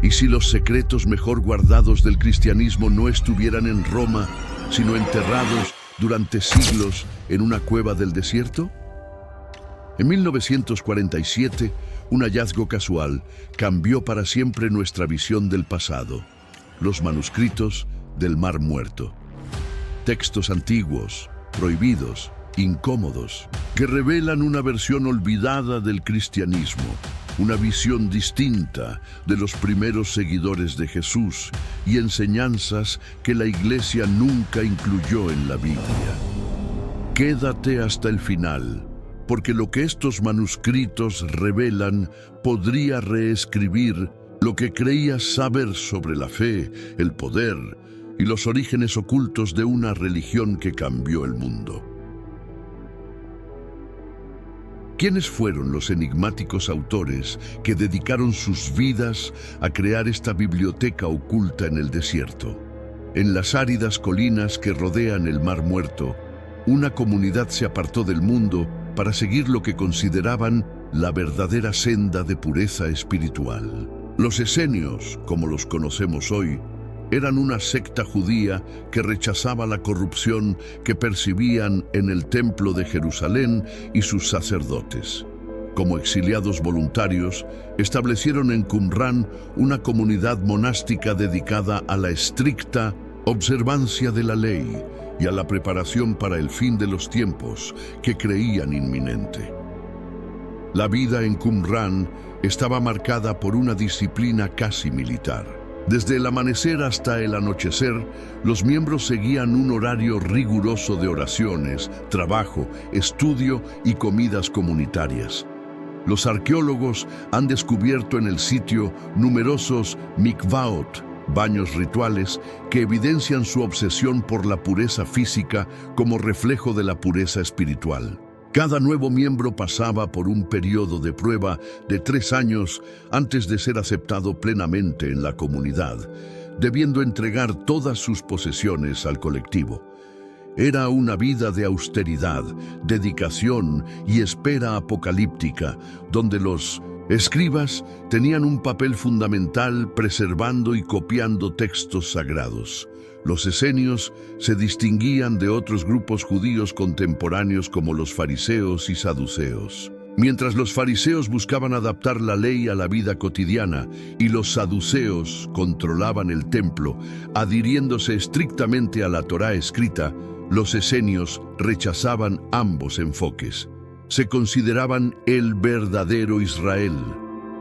¿Y si los secretos mejor guardados del cristianismo no estuvieran en Roma, sino enterrados durante siglos en una cueva del desierto? En 1947, un hallazgo casual cambió para siempre nuestra visión del pasado: los manuscritos del Mar Muerto. Textos antiguos, prohibidos, incómodos, que revelan una versión olvidada del cristianismo, una visión distinta de los primeros seguidores de Jesús y enseñanzas que la Iglesia nunca incluyó en la Biblia. Quédate hasta el final, porque lo que estos manuscritos revelan podría reescribir lo que creías saber sobre la fe, el poder y los orígenes ocultos de una religión que cambió el mundo. ¿Quiénes fueron los enigmáticos autores que dedicaron sus vidas a crear esta biblioteca oculta en el desierto? En las áridas colinas que rodean el Mar Muerto, una comunidad se apartó del mundo para seguir lo que consideraban la verdadera senda de pureza espiritual. Los esenios, como los conocemos hoy, eran una secta judía que rechazaba la corrupción que percibían en el Templo de Jerusalén y sus sacerdotes. Como exiliados voluntarios, establecieron en Qumrán una comunidad monástica dedicada a la estricta observancia de la ley y a la preparación para el fin de los tiempos que creían inminente. La vida en Qumrán estaba marcada por una disciplina casi militar. Desde el amanecer hasta el anochecer, los miembros seguían un horario riguroso de oraciones, trabajo, estudio y comidas comunitarias. Los arqueólogos han descubierto en el sitio numerosos mikvaot, baños rituales, que evidencian su obsesión por la pureza física como reflejo de la pureza espiritual. Cada nuevo miembro pasaba por un periodo de prueba de 3 años antes de ser aceptado plenamente en la comunidad, debiendo entregar todas sus posesiones al colectivo. Era una vida de austeridad, dedicación y espera apocalíptica, donde los escribas tenían un papel fundamental preservando y copiando textos sagrados. Los esenios se distinguían de otros grupos judíos contemporáneos como los fariseos y saduceos. Mientras los fariseos buscaban adaptar la ley a la vida cotidiana y los saduceos controlaban el templo, adhiriéndose estrictamente a la Torá escrita, los esenios rechazaban ambos enfoques. Se consideraban el verdadero Israel,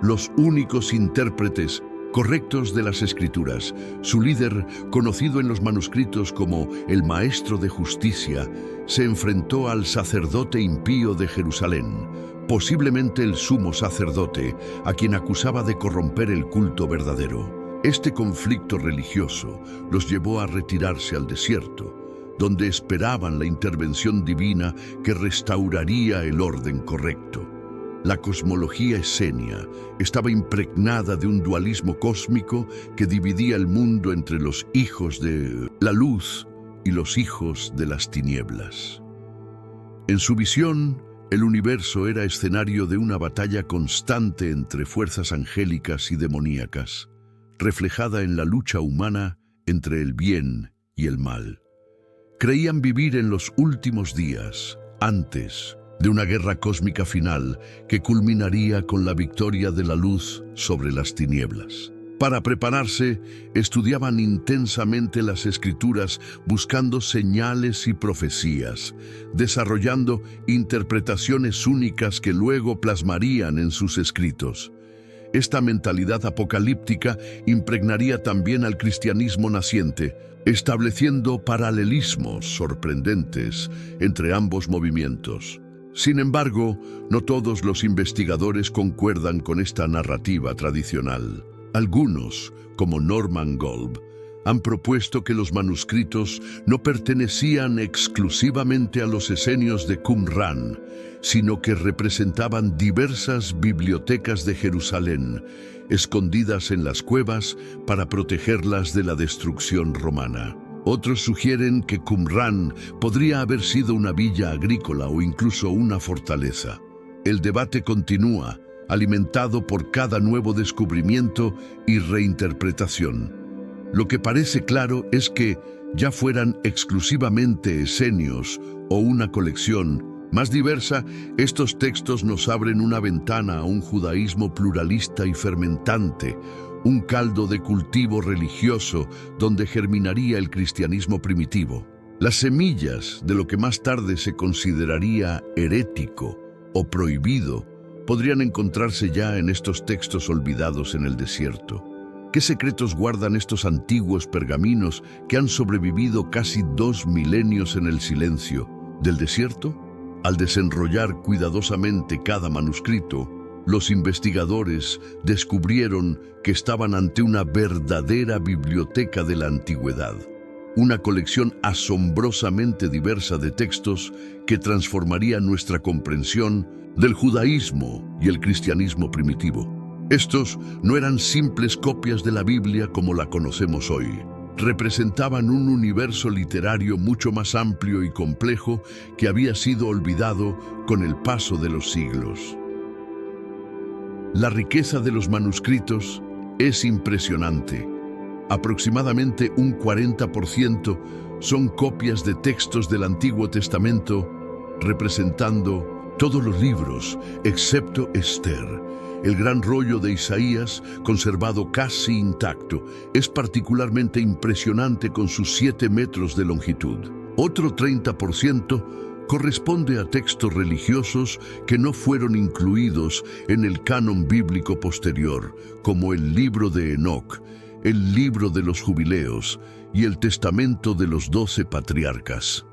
los únicos intérpretes correctos de las Escrituras. Su líder, conocido en los manuscritos como el Maestro de Justicia, se enfrentó al sacerdote impío de Jerusalén, posiblemente el sumo sacerdote, a quien acusaba de corromper el culto verdadero. Este conflicto religioso los llevó a retirarse al desierto, donde esperaban la intervención divina que restauraría el orden correcto. La cosmología esenia estaba impregnada de un dualismo cósmico que dividía el mundo entre los hijos de la luz y los hijos de las tinieblas. En su visión, el universo era escenario de una batalla constante entre fuerzas angélicas y demoníacas, reflejada en la lucha humana entre el bien y el mal. Creían vivir en los últimos días, antes de una guerra cósmica final que culminaría con la victoria de la luz sobre las tinieblas. Para prepararse, estudiaban intensamente las Escrituras buscando señales y profecías, desarrollando interpretaciones únicas que luego plasmarían en sus escritos. Esta mentalidad apocalíptica impregnaría también al cristianismo naciente, estableciendo paralelismos sorprendentes entre ambos movimientos. Sin embargo, no todos los investigadores concuerdan con esta narrativa tradicional. Algunos, como Norman Golb, han propuesto que los manuscritos no pertenecían exclusivamente a los esenios de Qumrán, sino que representaban diversas bibliotecas de Jerusalén, escondidas en las cuevas para protegerlas de la destrucción romana. Otros sugieren que Qumrán podría haber sido una villa agrícola o incluso una fortaleza. El debate continúa, alimentado por cada nuevo descubrimiento y reinterpretación. Lo que parece claro es que, ya fueran exclusivamente esenios o una colección más diversa, estos textos nos abren una ventana a un judaísmo pluralista y fermentante, un caldo de cultivo religioso donde germinaría el cristianismo primitivo. Las semillas de lo que más tarde se consideraría herético o prohibido podrían encontrarse ya en estos textos olvidados en el desierto. ¿Qué secretos guardan estos antiguos pergaminos que han sobrevivido casi 2 milenios en el silencio del desierto? Al desenrollar cuidadosamente cada manuscrito, los investigadores descubrieron que estaban ante una verdadera biblioteca de la antigüedad, una colección asombrosamente diversa de textos que transformaría nuestra comprensión del judaísmo y el cristianismo primitivo. Estos no eran simples copias de la Biblia como la conocemos hoy. Representaban un universo literario mucho más amplio y complejo que había sido olvidado con el paso de los siglos. La riqueza de los manuscritos es impresionante. Aproximadamente un 40% son copias de textos del Antiguo Testamento, representando todos los libros, excepto Esther. El gran rollo de Isaías, conservado casi intacto, es particularmente impresionante con sus 7 metros de longitud. Otro 30% corresponde a textos religiosos que no fueron incluidos en el canon bíblico posterior, como el libro de Enoc, el libro de los jubileos y el testamento de los 12 patriarcas.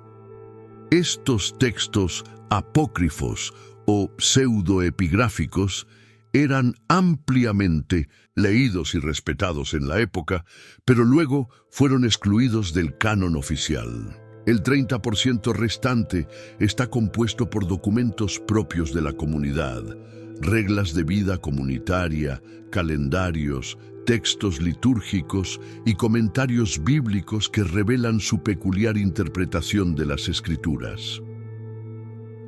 Estos textos apócrifos o pseudoepigráficos eran ampliamente leídos y respetados en la época, pero luego fueron excluidos del canon oficial. El 30% restante está compuesto por documentos propios de la comunidad, reglas de vida comunitaria, calendarios, textos litúrgicos y comentarios bíblicos que revelan su peculiar interpretación de las Escrituras.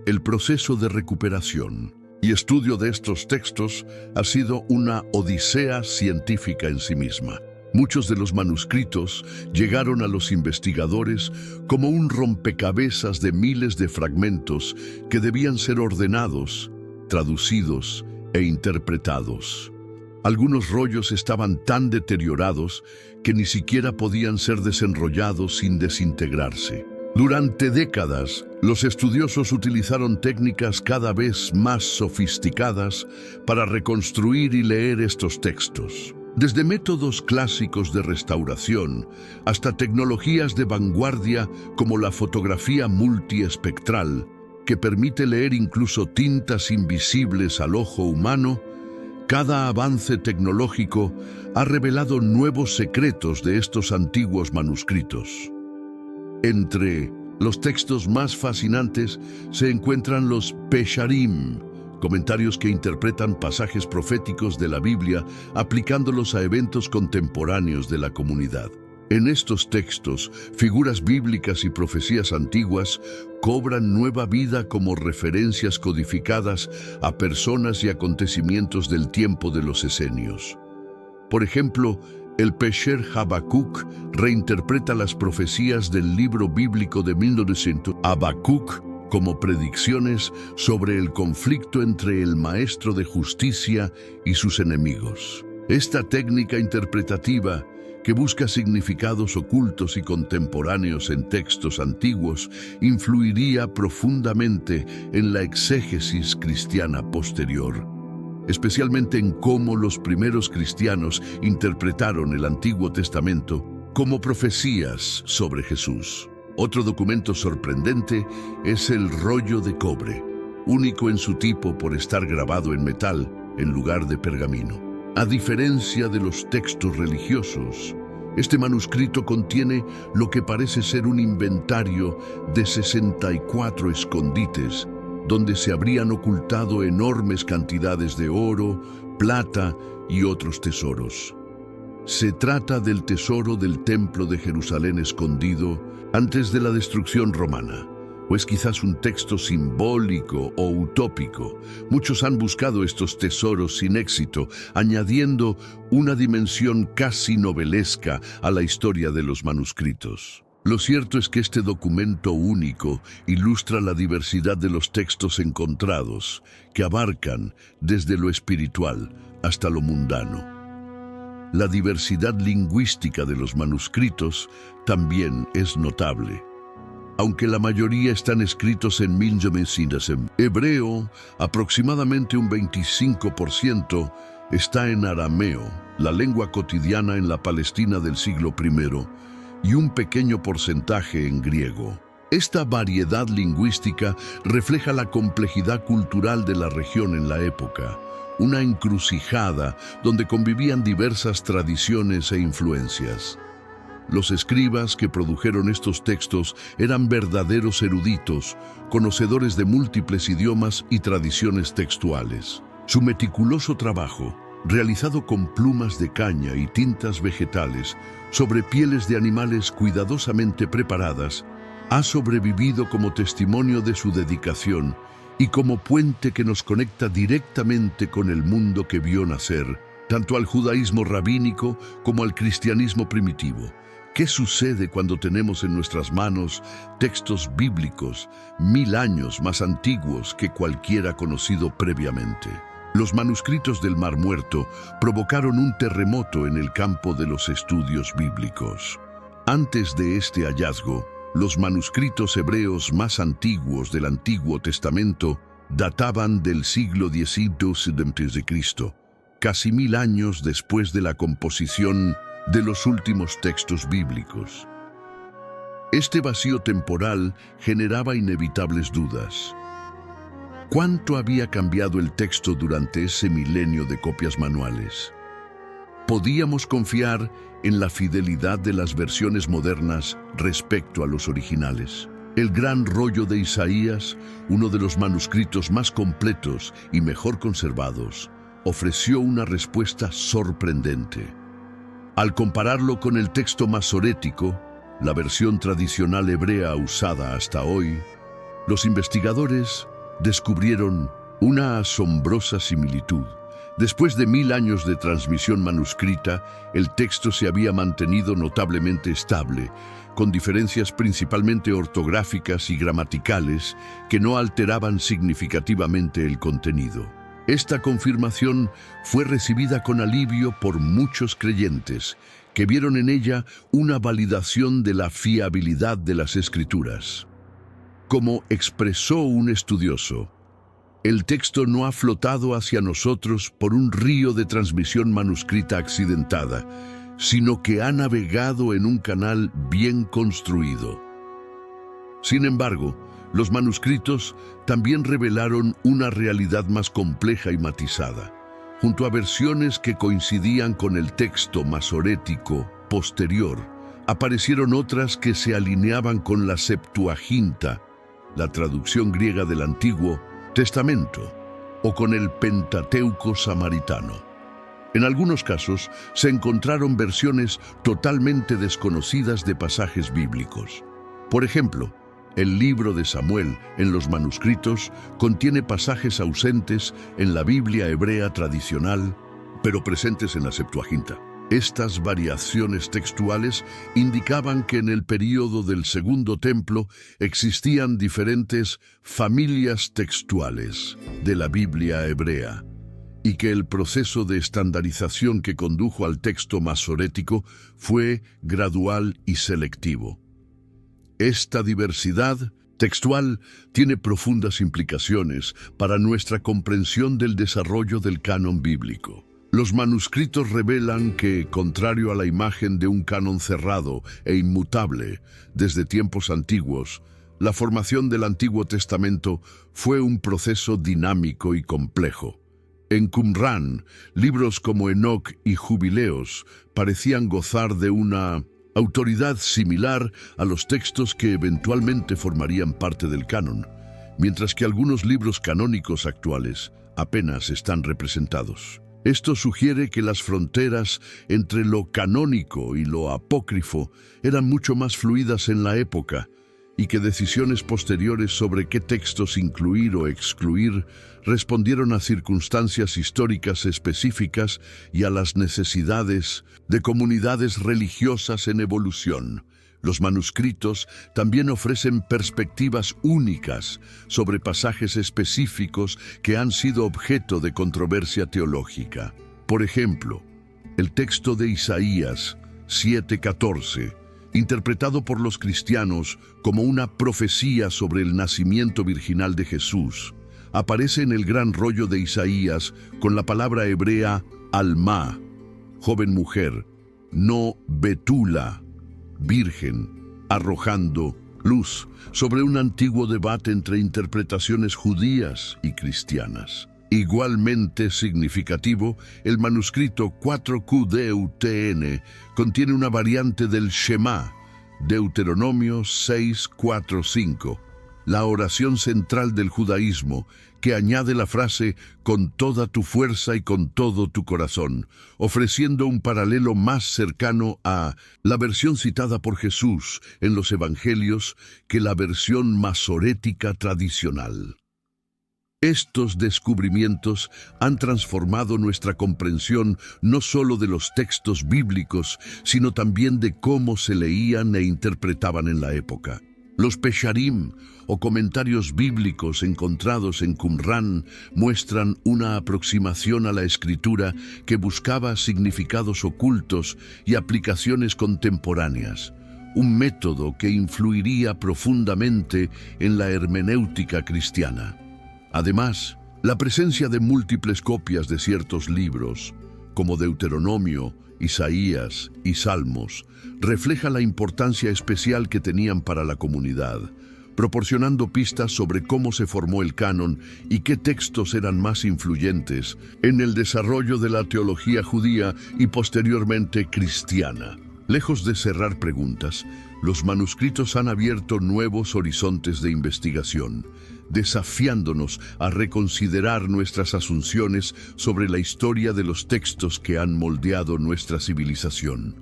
El proceso de recuperación y estudio de estos textos ha sido una odisea científica en sí misma. Muchos de los manuscritos llegaron a los investigadores como un rompecabezas de miles de fragmentos que debían ser ordenados, traducidos e interpretados. Algunos rollos estaban tan deteriorados que ni siquiera podían ser desenrollados sin desintegrarse. Durante décadas, los estudiosos utilizaron técnicas cada vez más sofisticadas para reconstruir y leer estos textos. Desde métodos clásicos de restauración hasta tecnologías de vanguardia como la fotografía multiespectral, que permite leer incluso tintas invisibles al ojo humano, cada avance tecnológico ha revelado nuevos secretos de estos antiguos manuscritos. Entre los textos más fascinantes se encuentran los Pesharim, comentarios que interpretan pasajes proféticos de la Biblia aplicándolos a eventos contemporáneos de la comunidad. En estos textos, figuras bíblicas y profecías antiguas cobran nueva vida como referencias codificadas a personas y acontecimientos del tiempo de los esenios. Por ejemplo, el Pesher Habacuc reinterpreta las profecías del libro bíblico de 1900 Habacuc como predicciones sobre el conflicto entre el maestro de justicia y sus enemigos. Esta técnica interpretativa, que busca significados ocultos y contemporáneos en textos antiguos, influiría profundamente en la exégesis cristiana posterior, especialmente en cómo los primeros cristianos interpretaron el Antiguo Testamento como profecías sobre Jesús. Otro documento sorprendente es el rollo de cobre, único en su tipo por estar grabado en metal en lugar de pergamino. A diferencia de los textos religiosos, este manuscrito contiene lo que parece ser un inventario de 64 escondites, donde se habrían ocultado enormes cantidades de oro, plata y otros tesoros. Se trata del tesoro del Templo de Jerusalén escondido antes de la destrucción romana, ¿O es quizás un texto simbólico o utópico? Muchos han buscado estos tesoros sin éxito, añadiendo una dimensión casi novelesca a la historia de los manuscritos. Lo cierto es que este documento único ilustra la diversidad de los textos encontrados, que abarcan desde lo espiritual hasta lo mundano. La diversidad lingüística de los manuscritos también es notable. Aunque la mayoría están escritos en hebreo, aproximadamente un 25% está en arameo, la lengua cotidiana en la Palestina del siglo I, y un pequeño porcentaje en griego. Esta variedad lingüística refleja la complejidad cultural de la región en la época, una encrucijada donde convivían diversas tradiciones e influencias. Los escribas que produjeron estos textos eran verdaderos eruditos, conocedores de múltiples idiomas y tradiciones textuales. Su meticuloso trabajo, realizado con plumas de caña y tintas vegetales sobre pieles de animales cuidadosamente preparadas, ha sobrevivido como testimonio de su dedicación y como puente que nos conecta directamente con el mundo que vio nacer, tanto al judaísmo rabínico como al cristianismo primitivo. ¿Qué sucede cuando tenemos en nuestras manos textos bíblicos 1000 años más antiguos que cualquiera conocido previamente? Los manuscritos del Mar Muerto provocaron un terremoto en el campo de los estudios bíblicos. Antes de este hallazgo, los manuscritos hebreos más antiguos del Antiguo Testamento databan del siglo X a.C., casi 1000 años después de la composición de los últimos textos bíblicos. Este vacío temporal generaba inevitables dudas. ¿Cuánto había cambiado el texto durante ese milenio de copias manuales? ¿Podíamos confiar en la fidelidad de las versiones modernas respecto a los originales? El gran rollo de Isaías, uno de los manuscritos más completos y mejor conservados, ofreció una respuesta sorprendente. Al compararlo con el texto masorético, la versión tradicional hebrea usada hasta hoy, los investigadores descubrieron una asombrosa similitud. Después de 1000 años de transmisión manuscrita, el texto se había mantenido notablemente estable, con diferencias principalmente ortográficas y gramaticales que no alteraban significativamente el contenido. Esta confirmación fue recibida con alivio por muchos creyentes, que vieron en ella una validación de la fiabilidad de las Escrituras. Como expresó un estudioso, el texto no ha flotado hacia nosotros por un río de transmisión manuscrita accidentada, sino que ha navegado en un canal bien construido. Sin embargo, los manuscritos también revelaron una realidad más compleja y matizada. Junto a versiones que coincidían con el texto masorético posterior, aparecieron otras que se alineaban con la Septuaginta, la traducción griega del Antiguo Testamento, o con el Pentateuco samaritano. En algunos casos se encontraron versiones totalmente desconocidas de pasajes bíblicos. Por ejemplo, el libro de Samuel en los manuscritos contiene pasajes ausentes en la Biblia hebrea tradicional, pero presentes en la Septuaginta. Estas variaciones textuales indicaban que en el período del Segundo Templo existían diferentes familias textuales de la Biblia hebrea y que el proceso de estandarización que condujo al texto masorético fue gradual y selectivo. Esta diversidad textual tiene profundas implicaciones para nuestra comprensión del desarrollo del canon bíblico. Los manuscritos revelan que, contrario a la imagen de un canon cerrado e inmutable desde tiempos antiguos, la formación del Antiguo Testamento fue un proceso dinámico y complejo. En Qumrán, libros como Enoc y Jubileos parecían gozar de una autoridad similar a los textos que eventualmente formarían parte del canon, mientras que algunos libros canónicos actuales apenas están representados. Esto sugiere que las fronteras entre lo canónico y lo apócrifo eran mucho más fluidas en la época y que decisiones posteriores sobre qué textos incluir o excluir respondieron a circunstancias históricas específicas y a las necesidades de comunidades religiosas en evolución. Los manuscritos también ofrecen perspectivas únicas sobre pasajes específicos que han sido objeto de controversia teológica. Por ejemplo, el texto de Isaías 7:14, interpretado por los cristianos como una profecía sobre el nacimiento virginal de Jesús, aparece en el gran rollo de Isaías con la palabra hebrea alma, joven mujer, no betula, virgen, arrojando luz sobre un antiguo debate entre interpretaciones judías y cristianas. Igualmente significativo, el manuscrito 4QDUTN contiene una variante del Shema, Deuteronomio 6:4-5, la oración central del judaísmo, que añade la frase «con toda tu fuerza y con todo tu corazón», ofreciendo un paralelo más cercano a la versión citada por Jesús en los Evangelios que la versión masorética tradicional. Estos descubrimientos han transformado nuestra comprensión no solo de los textos bíblicos, sino también de cómo se leían e interpretaban en la época. Los Pesharim, o comentarios bíblicos encontrados en Qumrán, muestran una aproximación a la escritura que buscaba significados ocultos y aplicaciones contemporáneas, un método que influiría profundamente en la hermenéutica cristiana. Además, la presencia de múltiples copias de ciertos libros, como Deuteronomio, Isaías y Salmos, refleja la importancia especial que tenían para la comunidad, proporcionando pistas sobre cómo se formó el canon y qué textos eran más influyentes en el desarrollo de la teología judía y posteriormente cristiana. Lejos de cerrar preguntas, los manuscritos han abierto nuevos horizontes de investigación, desafiándonos a reconsiderar nuestras asunciones sobre la historia de los textos que han moldeado nuestra civilización.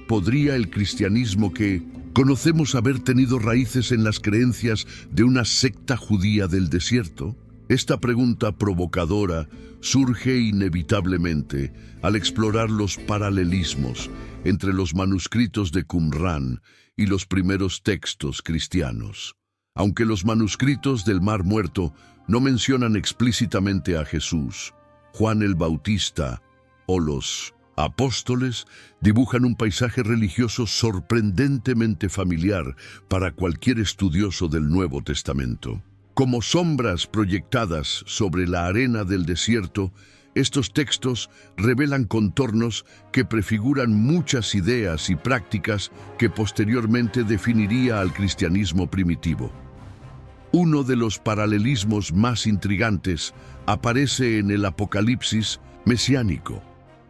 ¿Podría el cristianismo que conocemos haber tenido raíces en las creencias de una secta judía del desierto? Esta pregunta provocadora surge inevitablemente al explorar los paralelismos entre los manuscritos de Qumrán y los primeros textos cristianos. Aunque los manuscritos del Mar Muerto no mencionan explícitamente a Jesús, Juan el Bautista o los apóstoles dibujan un paisaje religioso sorprendentemente familiar para cualquier estudioso del Nuevo Testamento. Como sombras proyectadas sobre la arena del desierto, estos textos revelan contornos que prefiguran muchas ideas y prácticas que posteriormente definiría al cristianismo primitivo. Uno de los paralelismos más intrigantes aparece en el Apocalipsis mesiánico,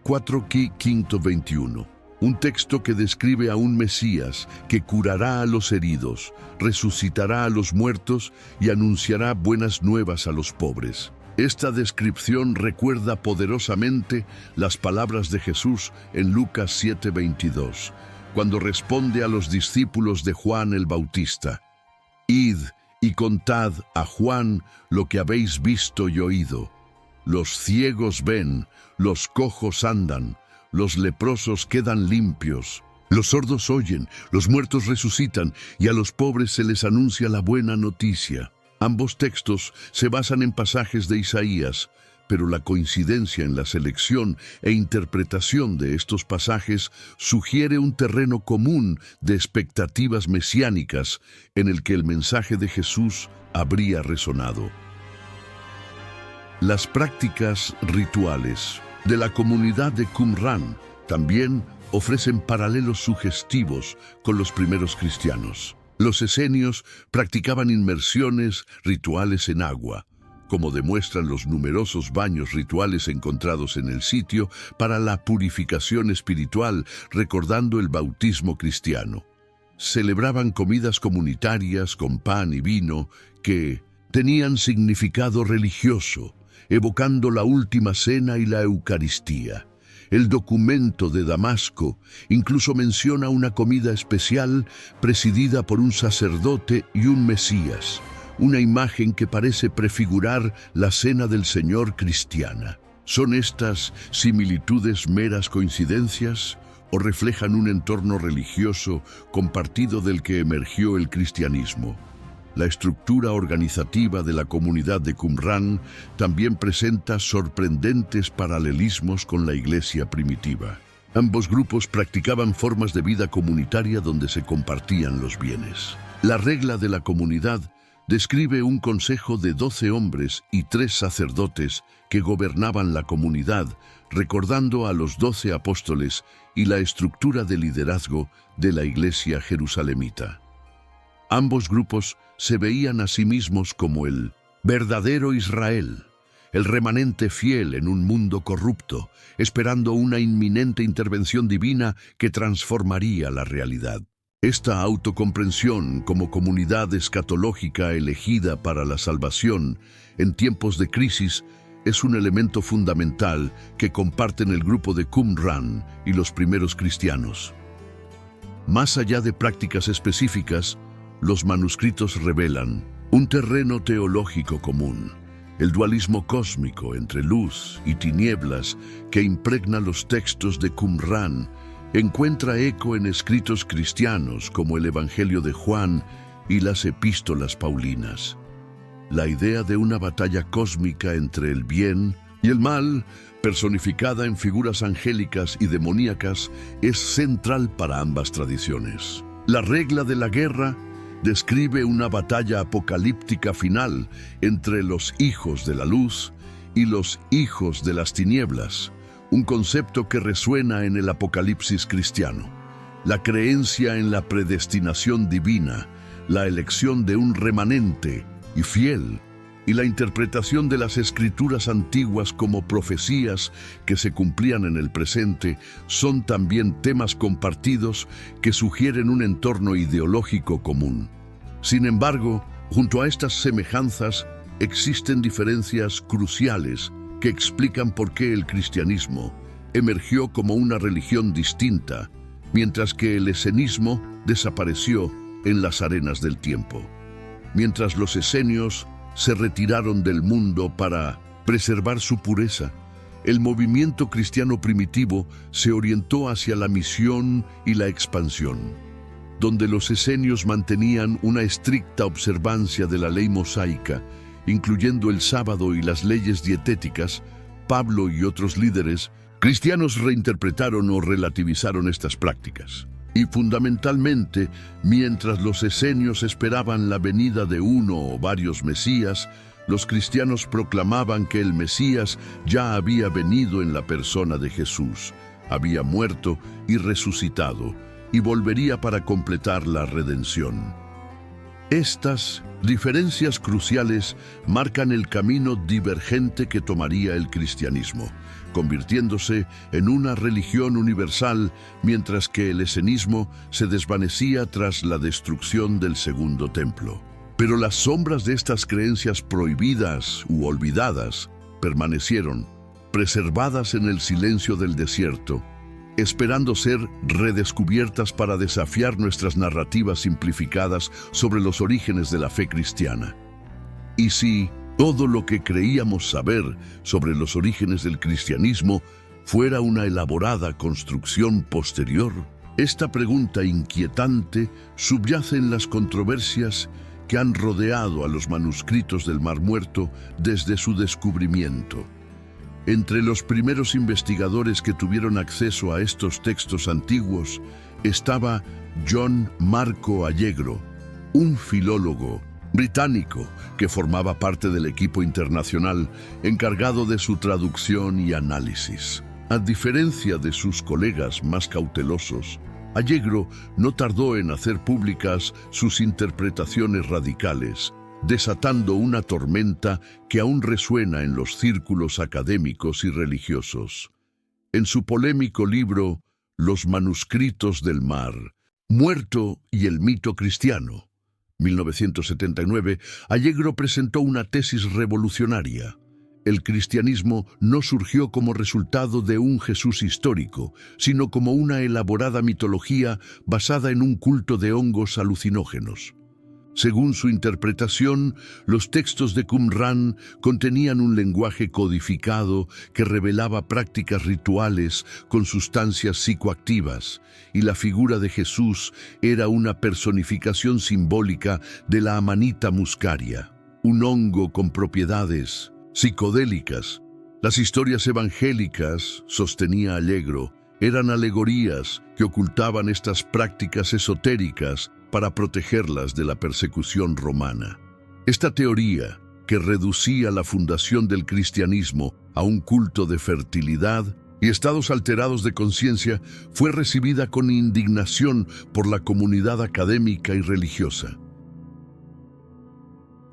4:15-21, un texto que describe a un Mesías que curará a los heridos, resucitará a los muertos y anunciará buenas nuevas a los pobres. Esta descripción recuerda poderosamente las palabras de Jesús en Lucas 7:22, cuando responde a los discípulos de Juan el Bautista: «Id y contad a Juan lo que habéis visto y oído. Los ciegos ven, los cojos andan, los leprosos quedan limpios, los sordos oyen, los muertos resucitan y a los pobres se les anuncia la buena noticia». Ambos textos se basan en pasajes de Isaías, pero la coincidencia en la selección e interpretación de estos pasajes sugiere un terreno común de expectativas mesiánicas en el que el mensaje de Jesús habría resonado. Las prácticas rituales de la comunidad de Qumrán también ofrecen paralelos sugestivos con los primeros cristianos. Los esenios practicaban inmersiones rituales en agua, como demuestran los numerosos baños rituales encontrados en el sitio para la purificación espiritual, recordando el bautismo cristiano. Celebraban comidas comunitarias con pan y vino que tenían significado religioso, evocando la última cena y la Eucaristía. El documento de Damasco incluso menciona una comida especial presidida por un sacerdote y un Mesías, una imagen que parece prefigurar la cena del Señor cristiana. ¿Son estas similitudes meras coincidencias o reflejan un entorno religioso compartido del que emergió el cristianismo? La estructura organizativa de la comunidad de Qumrán también presenta sorprendentes paralelismos con la iglesia primitiva. Ambos grupos practicaban formas de vida comunitaria donde se compartían los bienes. La regla de la comunidad describe un consejo de 12 hombres y 3 sacerdotes que gobernaban la comunidad, recordando a los 12 apóstoles y la estructura de liderazgo de la iglesia jerusalemita. Ambos grupos se veían a sí mismos como el verdadero Israel, el remanente fiel en un mundo corrupto, esperando una inminente intervención divina que transformaría la realidad. Esta autocomprensión como comunidad escatológica elegida para la salvación en tiempos de crisis es un elemento fundamental que comparten el grupo de Qumrán y los primeros cristianos. Más allá de prácticas específicas, los manuscritos revelan un terreno teológico común, el dualismo cósmico entre luz y tinieblas que impregna los textos de Qumrán encuentra eco en escritos cristianos como el Evangelio de Juan y las epístolas paulinas. La idea de una batalla cósmica entre el bien y el mal, personificada en figuras angélicas y demoníacas, es central para ambas tradiciones. La regla de la guerra describe una batalla apocalíptica final entre los hijos de la luz y los hijos de las tinieblas, un concepto que resuena en el Apocalipsis cristiano. La creencia en la predestinación divina, la elección de un remanente y fiel, y la interpretación de las escrituras antiguas como profecías que se cumplían en el presente son también temas compartidos que sugieren un entorno ideológico común. Sin embargo, junto a estas semejanzas, existen diferencias cruciales que explican por qué el cristianismo emergió como una religión distinta, mientras que el esenismo desapareció en las arenas del tiempo. Mientras los esenios se retiraron del mundo para preservar su pureza, el movimiento cristiano primitivo se orientó hacia la misión y la expansión. Donde los esenios mantenían una estricta observancia de la ley mosaica, incluyendo el sábado y las leyes dietéticas, Pablo y otros líderes cristianos reinterpretaron o relativizaron estas prácticas. Y fundamentalmente, mientras los esenios esperaban la venida de uno o varios Mesías, los cristianos proclamaban que el Mesías ya había venido en la persona de Jesús, había muerto y resucitado, y volvería para completar la redención. Estas diferencias cruciales marcan el camino divergente que tomaría el cristianismo, convirtiéndose en una religión universal, mientras que el esenismo se desvanecía tras la destrucción del segundo templo. Pero las sombras de estas creencias prohibidas u olvidadas permanecieron, preservadas en el silencio del desierto, esperando ser redescubiertas para desafiar nuestras narrativas simplificadas sobre los orígenes de la fe cristiana. Y si todo lo que creíamos saber sobre los orígenes del cristianismo fuera una elaborada construcción posterior, esta pregunta inquietante subyace en las controversias que han rodeado a los manuscritos del Mar Muerto desde su descubrimiento. Entre los primeros investigadores que tuvieron acceso a estos textos antiguos estaba John Marco Allegro, un filólogo británico que formaba parte del equipo internacional encargado de su traducción y análisis. A diferencia de sus colegas más cautelosos, Allegro no tardó en hacer públicas sus interpretaciones radicales, desatando una tormenta que aún resuena en los círculos académicos y religiosos. En su polémico libro Los manuscritos del Mar Muerto y el mito cristiano, 1979, Allegro presentó una tesis revolucionaria. El cristianismo no surgió como resultado de un Jesús histórico, sino como una elaborada mitología basada en un culto de hongos alucinógenos. Según su interpretación, los textos de Qumran contenían un lenguaje codificado que revelaba prácticas rituales con sustancias psicoactivas, y la figura de Jesús era una personificación simbólica de la Amanita muscaria, un hongo con propiedades psicodélicas. Las historias evangélicas, sostenía Allegro, eran alegorías que ocultaban estas prácticas esotéricas para protegerlas de la persecución romana. Esta teoría, que reducía la fundación del cristianismo a un culto de fertilidad y estados alterados de conciencia, fue recibida con indignación por la comunidad académica y religiosa.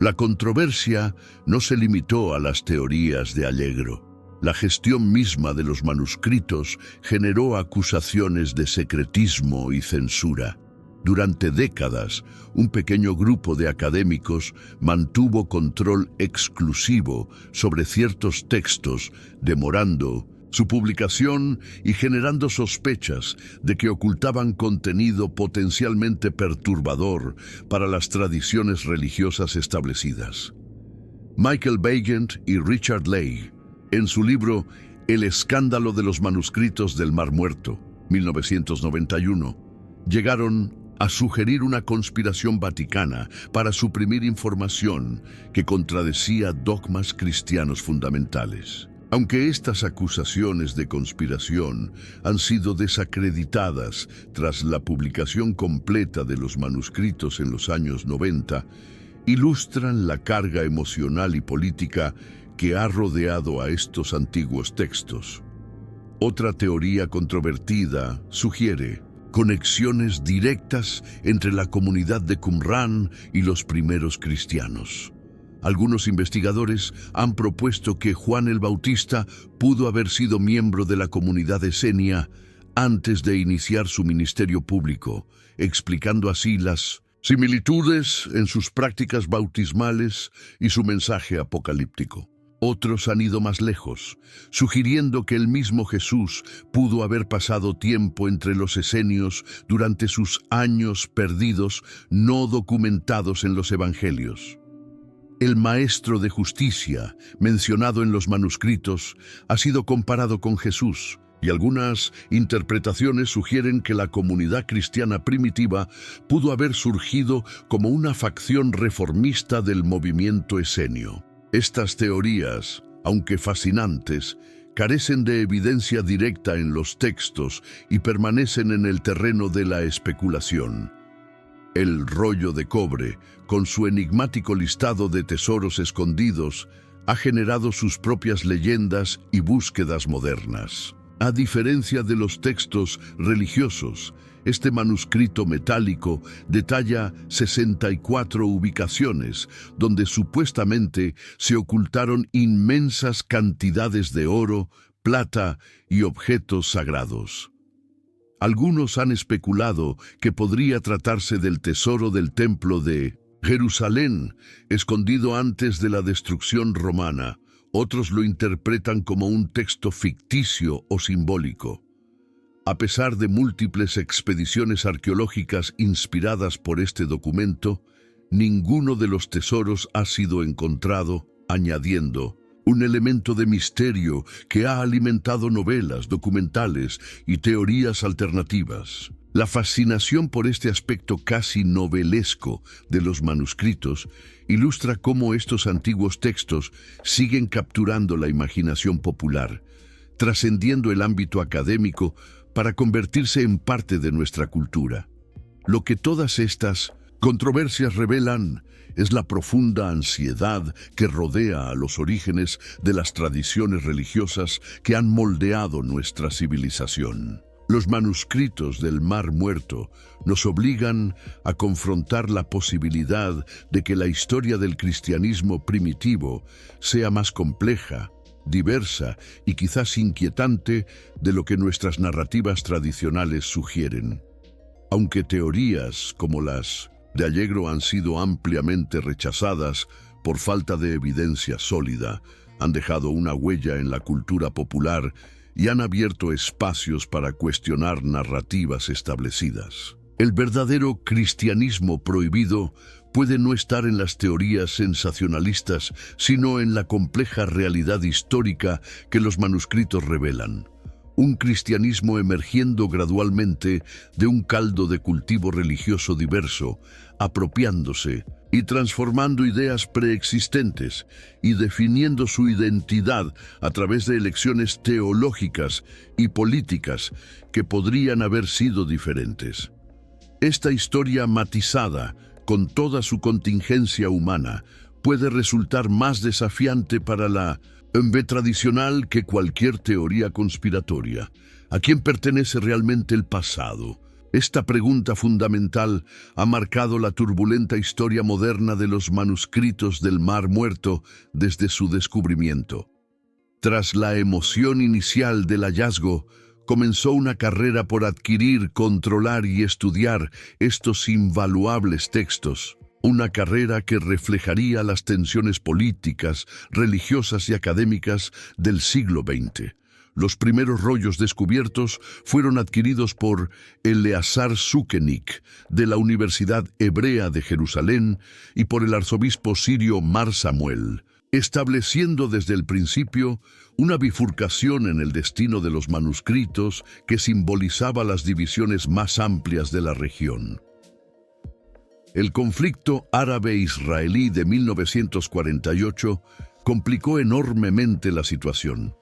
La controversia no se limitó a las teorías de Allegro. La gestión misma de los manuscritos generó acusaciones de secretismo y censura. Durante décadas, un pequeño grupo de académicos mantuvo control exclusivo sobre ciertos textos, demorando su publicación y generando sospechas de que ocultaban contenido potencialmente perturbador para las tradiciones religiosas establecidas. Michael Begent y Richard Leigh, en su libro El escándalo de los manuscritos del Mar Muerto, 1991, llegaron a sugerir una conspiración vaticana para suprimir información que contradecía dogmas cristianos fundamentales. Aunque estas acusaciones de conspiración han sido desacreditadas tras la publicación completa de los manuscritos en los años 90, ilustran la carga emocional y política que ha rodeado a estos antiguos textos. Otra teoría controvertida sugiere conexiones directas entre la comunidad de Qumran y los primeros cristianos. Algunos investigadores han propuesto que Juan el Bautista pudo haber sido miembro de la comunidad esenia antes de iniciar su ministerio público, explicando así las similitudes en sus prácticas bautismales y su mensaje apocalíptico. Otros han ido más lejos, sugiriendo que el mismo Jesús pudo haber pasado tiempo entre los esenios durante sus años perdidos no documentados en los evangelios. El maestro de justicia, mencionado en los manuscritos, ha sido comparado con Jesús, y algunas interpretaciones sugieren que la comunidad cristiana primitiva pudo haber surgido como una facción reformista del movimiento esenio. Estas teorías, aunque fascinantes, carecen de evidencia directa en los textos y permanecen en el terreno de la especulación. El rollo de cobre, con su enigmático listado de tesoros escondidos, ha generado sus propias leyendas y búsquedas modernas. A diferencia de los textos religiosos, este manuscrito metálico detalla 64 ubicaciones donde supuestamente se ocultaron inmensas cantidades de oro, plata y objetos sagrados. Algunos han especulado que podría tratarse del tesoro del templo de Jerusalén, escondido antes de la destrucción romana. Otros lo interpretan como un texto ficticio o simbólico. A pesar de múltiples expediciones arqueológicas inspiradas por este documento, ninguno de los tesoros ha sido encontrado, añadiendo un elemento de misterio que ha alimentado novelas, documentales y teorías alternativas. La fascinación por este aspecto casi novelesco de los manuscritos ilustra cómo estos antiguos textos siguen capturando la imaginación popular, trascendiendo el ámbito académico para convertirse en parte de nuestra cultura. Lo que todas estas controversias revelan es la profunda ansiedad que rodea a los orígenes de las tradiciones religiosas que han moldeado nuestra civilización. Los manuscritos del Mar Muerto nos obligan a confrontar la posibilidad de que la historia del cristianismo primitivo sea más compleja, diversa y quizás inquietante de lo que nuestras narrativas tradicionales sugieren. Aunque teorías como las de Allegro han sido ampliamente rechazadas por falta de evidencia sólida, han dejado una huella en la cultura popular y han abierto espacios para cuestionar narrativas establecidas. El verdadero cristianismo prohibido puede no estar en las teorías sensacionalistas, sino en la compleja realidad histórica que los manuscritos revelan. Un cristianismo emergiendo gradualmente de un caldo de cultivo religioso diverso, apropiándose y transformando ideas preexistentes y definiendo su identidad a través de elecciones teológicas y políticas que podrían haber sido diferentes. Esta historia matizada, con toda su contingencia humana, puede resultar más desafiante para la fe tradicional que cualquier teoría conspiratoria. ¿A quién pertenece realmente el pasado? Esta pregunta fundamental ha marcado la turbulenta historia moderna de los manuscritos del Mar Muerto desde su descubrimiento. Tras la emoción inicial del hallazgo, comenzó una carrera por adquirir, controlar y estudiar estos invaluables textos. Una carrera que reflejaría las tensiones políticas, religiosas y académicas del siglo XX. Los primeros rollos descubiertos fueron adquiridos por Eleazar Sukenik, de la Universidad Hebrea de Jerusalén, y por el arzobispo sirio Mar Samuel, estableciendo desde el principio una bifurcación en el destino de los manuscritos que simbolizaba las divisiones más amplias de la región. El conflicto árabe-israelí de 1948 complicó enormemente la situación.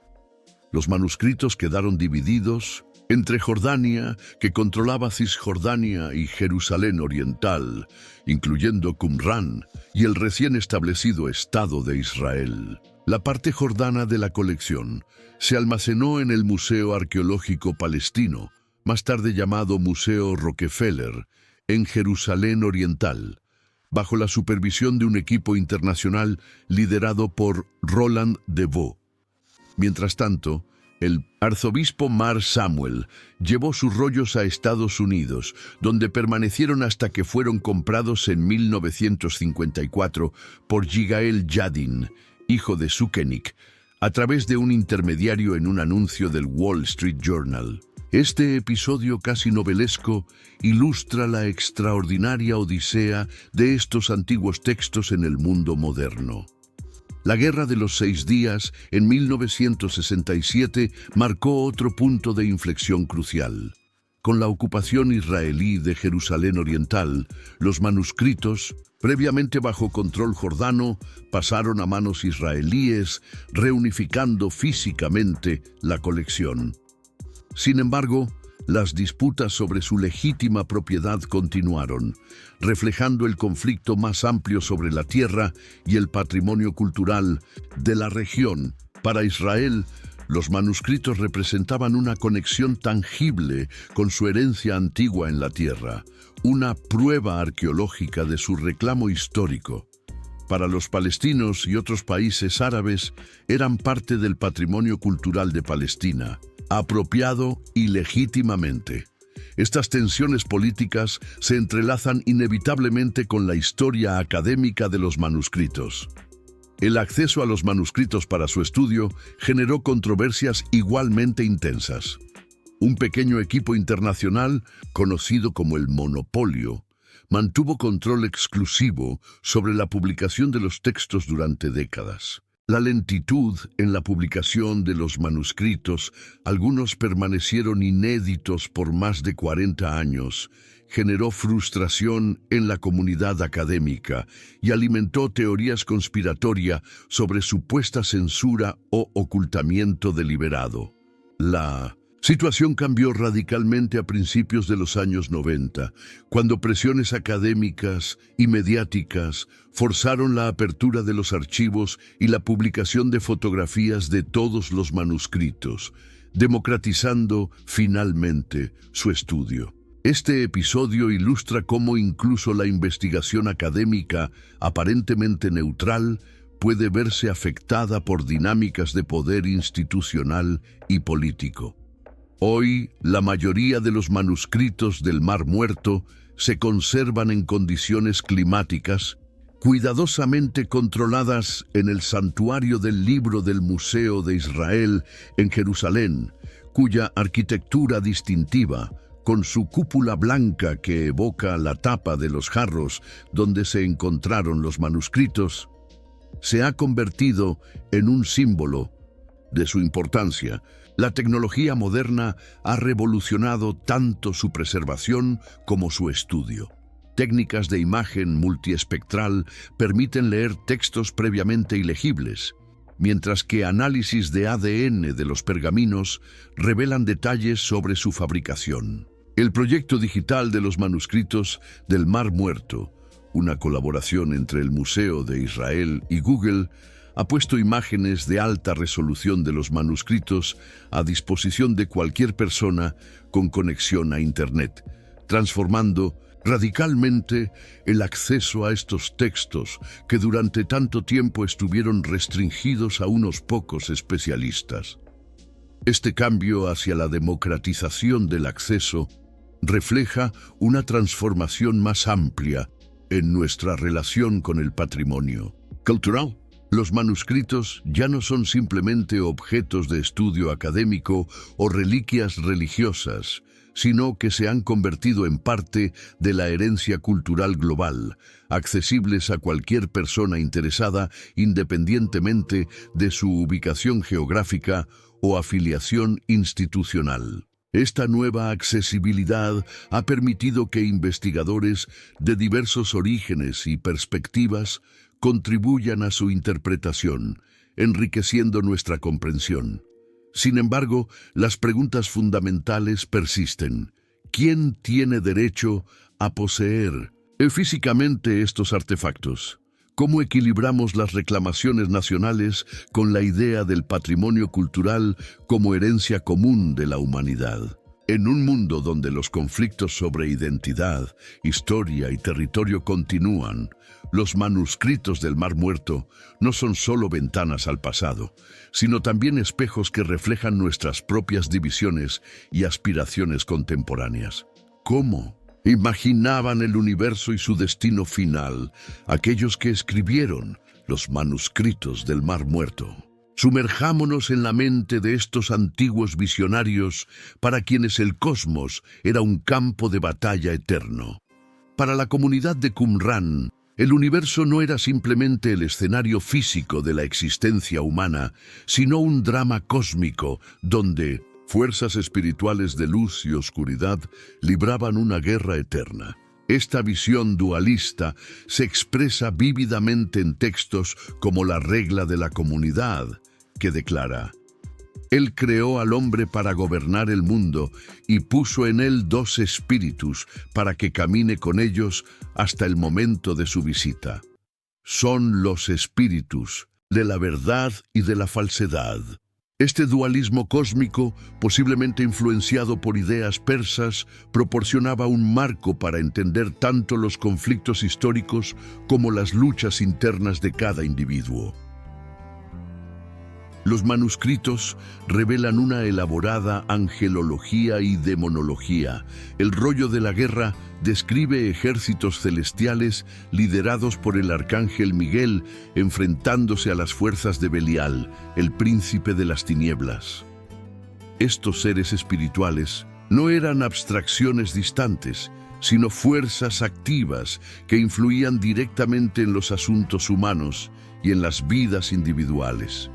Los manuscritos quedaron divididos entre Jordania, que controlaba Cisjordania, y Jerusalén Oriental, incluyendo Qumrán, y el recién establecido Estado de Israel. La parte jordana de la colección se almacenó en el Museo Arqueológico Palestino, más tarde llamado Museo Rockefeller, en Jerusalén Oriental, bajo la supervisión de un equipo internacional liderado por Roland Devaux. Mientras tanto, el arzobispo Mar Samuel llevó sus rollos a Estados Unidos, donde permanecieron hasta que fueron comprados en 1954 por Yigael Yadin, hijo de Sukenik, a través de un intermediario en un anuncio del Wall Street Journal. Este episodio casi novelesco ilustra la extraordinaria odisea de estos antiguos textos en el mundo moderno. La Guerra de los 6 Días, en 1967, marcó otro punto de inflexión crucial. Con la ocupación israelí de Jerusalén Oriental, los manuscritos, previamente bajo control jordano, pasaron a manos israelíes, reunificando físicamente la colección. Sin embargo, las disputas sobre su legítima propiedad continuaron, reflejando el conflicto más amplio sobre la tierra y el patrimonio cultural de la región. Para Israel, los manuscritos representaban una conexión tangible con su herencia antigua en la tierra, una prueba arqueológica de su reclamo histórico. Para los palestinos y otros países árabes, eran parte del patrimonio cultural de Palestina, apropiado y legítimamente. Estas tensiones políticas se entrelazan inevitablemente con la historia académica de los manuscritos. El acceso a los manuscritos para su estudio generó controversias igualmente intensas. Un pequeño equipo internacional, conocido como el Monopolio, mantuvo control exclusivo sobre la publicación de los textos durante décadas. La lentitud en la publicación de los manuscritos, algunos permanecieron inéditos por más de 40 años, generó frustración en la comunidad académica y alimentó teorías conspiratorias sobre supuesta censura o ocultamiento deliberado. La situación cambió radicalmente a principios de los años 90, cuando presiones académicas y mediáticas forzaron la apertura de los archivos y la publicación de fotografías de todos los manuscritos, democratizando finalmente su estudio. Este episodio ilustra cómo incluso la investigación académica, aparentemente neutral, puede verse afectada por dinámicas de poder institucional y político. Hoy, la mayoría de los manuscritos del Mar Muerto se conservan en condiciones climáticas cuidadosamente controladas en el santuario del libro del Museo de Israel en Jerusalén, cuya arquitectura distintiva, con su cúpula blanca que evoca la tapa de los jarros donde se encontraron los manuscritos, se ha convertido en un símbolo de su importancia. La tecnología moderna ha revolucionado tanto su preservación como su estudio. Técnicas de imagen multiespectral permiten leer textos previamente ilegibles, mientras que análisis de ADN de los pergaminos revelan detalles sobre su fabricación. El proyecto digital de los manuscritos del Mar Muerto, una colaboración entre el Museo de Israel y Google, ha puesto imágenes de alta resolución de los manuscritos a disposición de cualquier persona con conexión a Internet, transformando radicalmente el acceso a estos textos que durante tanto tiempo estuvieron restringidos a unos pocos especialistas. Este cambio hacia la democratización del acceso refleja una transformación más amplia en nuestra relación con el patrimonio cultural. Los manuscritos ya no son simplemente objetos de estudio académico o reliquias religiosas, sino que se han convertido en parte de la herencia cultural global, accesibles a cualquier persona interesada independientemente de su ubicación geográfica o afiliación institucional. Esta nueva accesibilidad ha permitido que investigadores de diversos orígenes y perspectivas contribuyan a su interpretación, enriqueciendo nuestra comprensión. Sin embargo, las preguntas fundamentales persisten. ¿Quién tiene derecho a poseer físicamente estos artefactos? ¿Cómo equilibramos las reclamaciones nacionales con la idea del patrimonio cultural como herencia común de la humanidad? En un mundo donde los conflictos sobre identidad, historia y territorio continúan, los manuscritos del Mar Muerto no son solo ventanas al pasado, sino también espejos que reflejan nuestras propias divisiones y aspiraciones contemporáneas. ¿Cómo imaginaban el universo y su destino final aquellos que escribieron los manuscritos del Mar Muerto? Sumerjámonos en la mente de estos antiguos visionarios para quienes el cosmos era un campo de batalla eterno. Para la comunidad de Qumran, el universo no era simplemente el escenario físico de la existencia humana, sino un drama cósmico donde fuerzas espirituales de luz y oscuridad libraban una guerra eterna. Esta visión dualista se expresa vívidamente en textos como la regla de la comunidad, que declara: Él creó al hombre para gobernar el mundo y puso en él dos espíritus para que camine con ellos hasta el momento de su visita. Son los espíritus de la verdad y de la falsedad. Este dualismo cósmico, posiblemente influenciado por ideas persas, proporcionaba un marco para entender tanto los conflictos históricos como las luchas internas de cada individuo. Los manuscritos revelan una elaborada angelología y demonología. El rollo de la guerra describe ejércitos celestiales liderados por el arcángel Miguel enfrentándose a las fuerzas de Belial, el príncipe de las tinieblas. Estos seres espirituales no eran abstracciones distantes, sino fuerzas activas que influían directamente en los asuntos humanos y en las vidas individuales.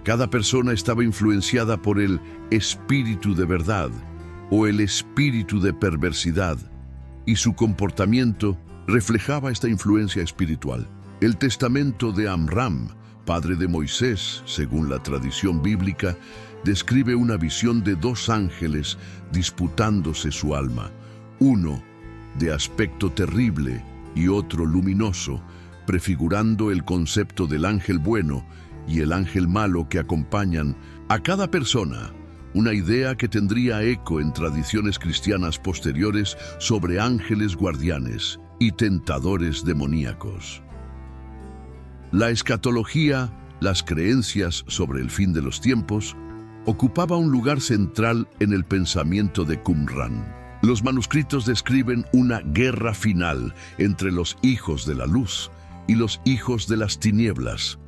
Cada persona estaba influenciada por el espíritu de verdad o el espíritu de perversidad, y su comportamiento reflejaba esta influencia espiritual. El testamento de Amram, padre de Moisés, según la tradición bíblica, describe una visión de dos ángeles disputándose su alma, uno de aspecto terrible y otro luminoso, prefigurando el concepto del ángel bueno y el ángel malo que acompañan a cada persona, una idea que tendría eco en tradiciones cristianas posteriores sobre ángeles guardianes y tentadores demoníacos. La escatología, las creencias sobre el fin de los tiempos, ocupaba un lugar central en el pensamiento de Qumran. Los manuscritos describen una guerra final entre los hijos de la luz y los hijos de las tinieblas,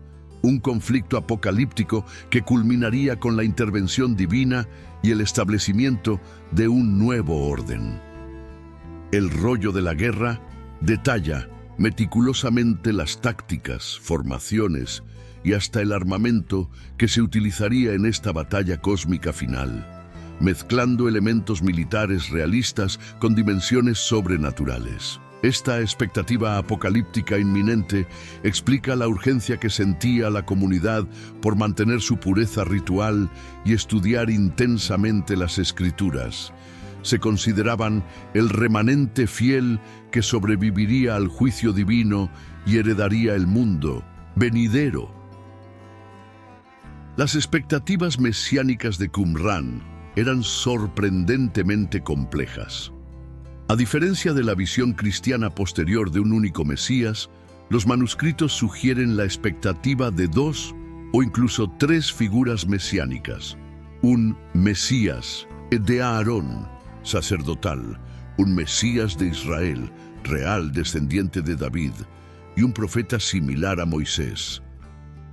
un conflicto apocalíptico que culminaría con la intervención divina y el establecimiento de un nuevo orden. El rollo de la guerra detalla meticulosamente las tácticas, formaciones y hasta el armamento que se utilizaría en esta batalla cósmica final, mezclando elementos militares realistas con dimensiones sobrenaturales. Esta expectativa apocalíptica inminente explica la urgencia que sentía la comunidad por mantener su pureza ritual y estudiar intensamente las Escrituras. Se consideraban el remanente fiel que sobreviviría al juicio divino y heredaría el mundo venidero. Las expectativas mesiánicas de Qumran eran sorprendentemente complejas. A diferencia de la visión cristiana posterior de un único Mesías, los manuscritos sugieren la expectativa de 2 o incluso 3 figuras mesiánicas. Un Mesías de Aarón, sacerdotal, un Mesías de Israel, real descendiente de David, y un profeta similar a Moisés.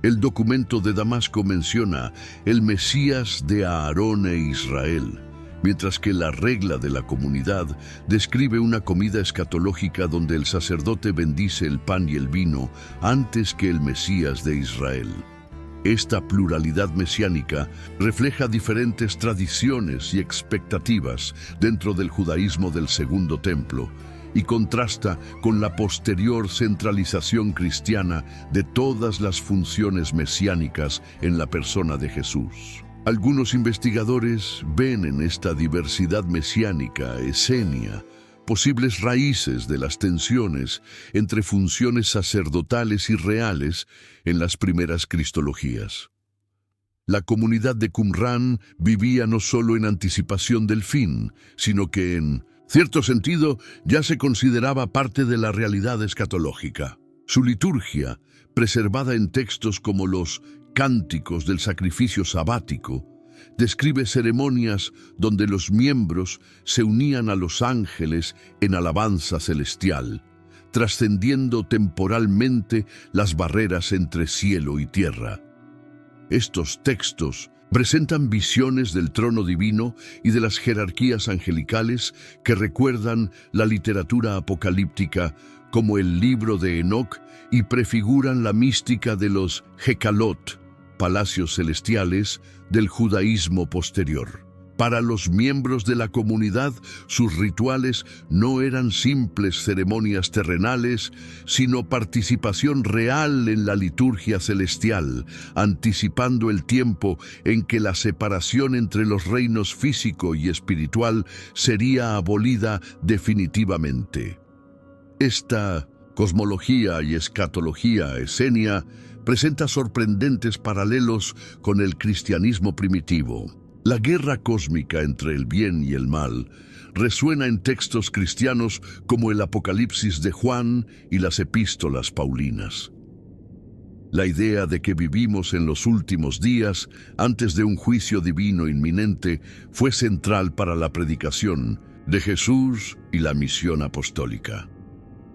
El documento de Damasco menciona el Mesías de Aarón e Israel, mientras que la regla de la comunidad describe una comida escatológica donde el sacerdote bendice el pan y el vino antes que el Mesías de Israel. Esta pluralidad mesiánica refleja diferentes tradiciones y expectativas dentro del judaísmo del Segundo Templo y contrasta con la posterior centralización cristiana de todas las funciones mesiánicas en la persona de Jesús. Algunos investigadores ven en esta diversidad mesiánica esenia posibles raíces de las tensiones entre funciones sacerdotales y reales en las primeras cristologías. La comunidad de Qumran vivía no solo en anticipación del fin, sino que en cierto sentido ya se consideraba parte de la realidad escatológica. Su liturgia, preservada en textos como los Cánticos del sacrificio sabático, describe ceremonias donde los miembros se unían a los ángeles en alabanza celestial, trascendiendo temporalmente las barreras entre cielo y tierra. Estos textos presentan visiones del trono divino y de las jerarquías angelicales que recuerdan la literatura apocalíptica como el libro de Enoc y prefiguran la mística de los Hekalot, palacios celestiales del judaísmo posterior. Para los miembros de la comunidad, sus rituales no eran simples ceremonias terrenales, sino participación real en la liturgia celestial, anticipando el tiempo en que la separación entre los reinos físico y espiritual sería abolida definitivamente. Esta cosmología y escatología esenia presenta sorprendentes paralelos con el cristianismo primitivo. La guerra cósmica entre el bien y el mal resuena en textos cristianos como el Apocalipsis de Juan y las epístolas paulinas. La idea de que vivimos en los últimos días, antes de un juicio divino inminente, fue central para la predicación de Jesús y la misión apostólica.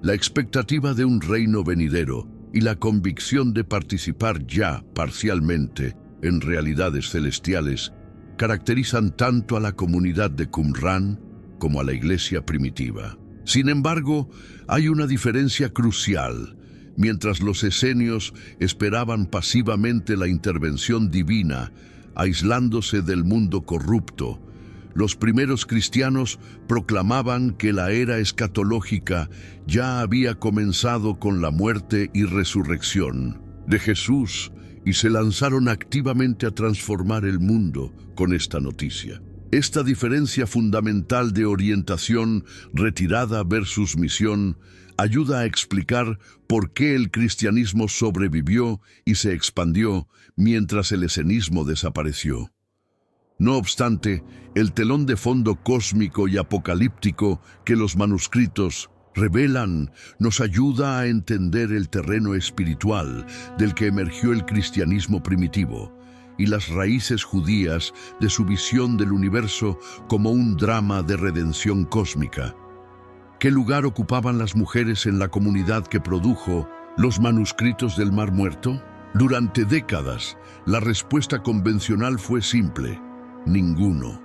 La expectativa de un reino venidero y la convicción de participar ya parcialmente en realidades celestiales caracterizan tanto a la comunidad de Qumran como a la iglesia primitiva. Sin embargo, hay una diferencia crucial. Mientras los esenios esperaban pasivamente la intervención divina, aislándose del mundo corrupto, los primeros cristianos proclamaban que la era escatológica ya había comenzado con la muerte y resurrección de Jesús y se lanzaron activamente a transformar el mundo con esta noticia. Esta diferencia fundamental de orientación retirada versus misión ayuda a explicar por qué el cristianismo sobrevivió y se expandió mientras el esenismo desapareció. No obstante, el telón de fondo cósmico y apocalíptico que los manuscritos revelan nos ayuda a entender el terreno espiritual del que emergió el cristianismo primitivo y las raíces judías de su visión del universo como un drama de redención cósmica. ¿Qué lugar ocupaban las mujeres en la comunidad que produjo ¿Los manuscritos del Mar Muerto? Durante décadas, la respuesta convencional fue simple: ninguno.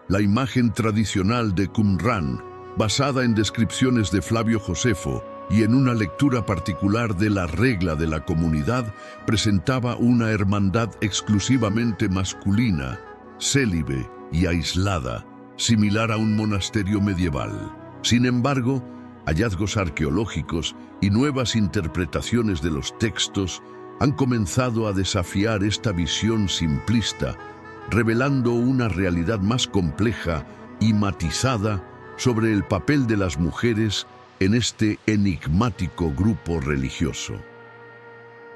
La imagen tradicional de Qumran, basada en descripciones de Flavio Josefo y en una lectura particular de la regla de la comunidad, presentaba una hermandad exclusivamente masculina, célibe y aislada, similar a un monasterio medieval. Sin embargo, hallazgos arqueológicos y nuevas interpretaciones de los textos han comenzado a desafiar esta visión simplista, revelando una realidad más compleja y matizada sobre el papel de las mujeres en este enigmático grupo religioso.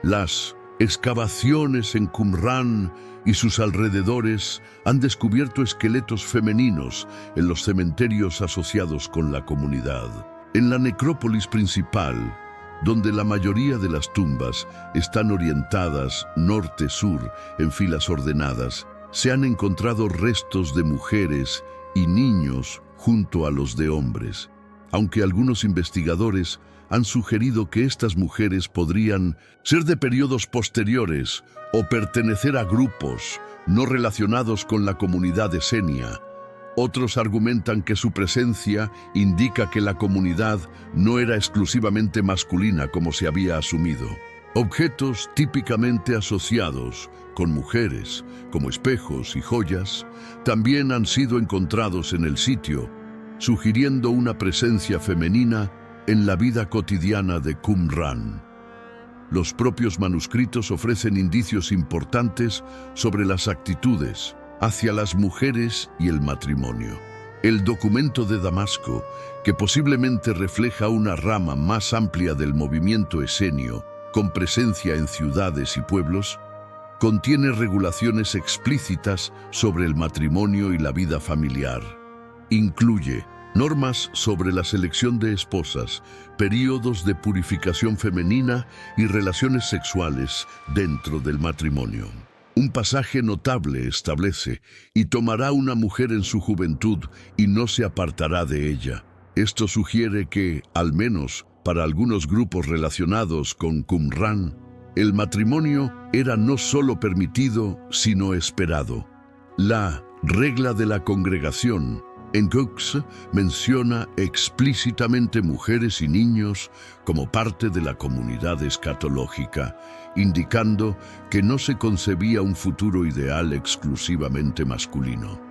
Las excavaciones en Qumran y sus alrededores han descubierto esqueletos femeninos en los cementerios asociados con la comunidad. En la necrópolis principal, donde la mayoría de las tumbas están orientadas norte-sur en filas ordenadas, se han encontrado restos de mujeres y niños junto a los de hombres, aunque algunos investigadores han sugerido que estas mujeres podrían ser de periodos posteriores o pertenecer a grupos no relacionados con la comunidad esenia. Otros argumentan que su presencia indica que la comunidad no era exclusivamente masculina como se había asumido. Objetos típicamente asociados con mujeres, como espejos y joyas, también han sido encontrados en el sitio, sugiriendo una presencia femenina en la vida cotidiana de Qumran. Los propios manuscritos ofrecen indicios importantes sobre las actitudes hacia las mujeres y el matrimonio. El documento de Damasco, que posiblemente refleja una rama más amplia del movimiento esenio, con presencia en ciudades y pueblos, contiene regulaciones explícitas sobre el matrimonio y la vida familiar. Incluye normas sobre la selección de esposas, períodos de purificación femenina y relaciones sexuales dentro del matrimonio. Un pasaje notable establece: y tomará una mujer en su juventud y no se apartará de ella. Esto sugiere que, al menos para algunos grupos relacionados con Qumran, el matrimonio era no solo permitido, sino esperado. La regla de la congregación en Qux menciona explícitamente mujeres y niños como parte de la comunidad escatológica, indicando que no se concebía un futuro ideal exclusivamente masculino.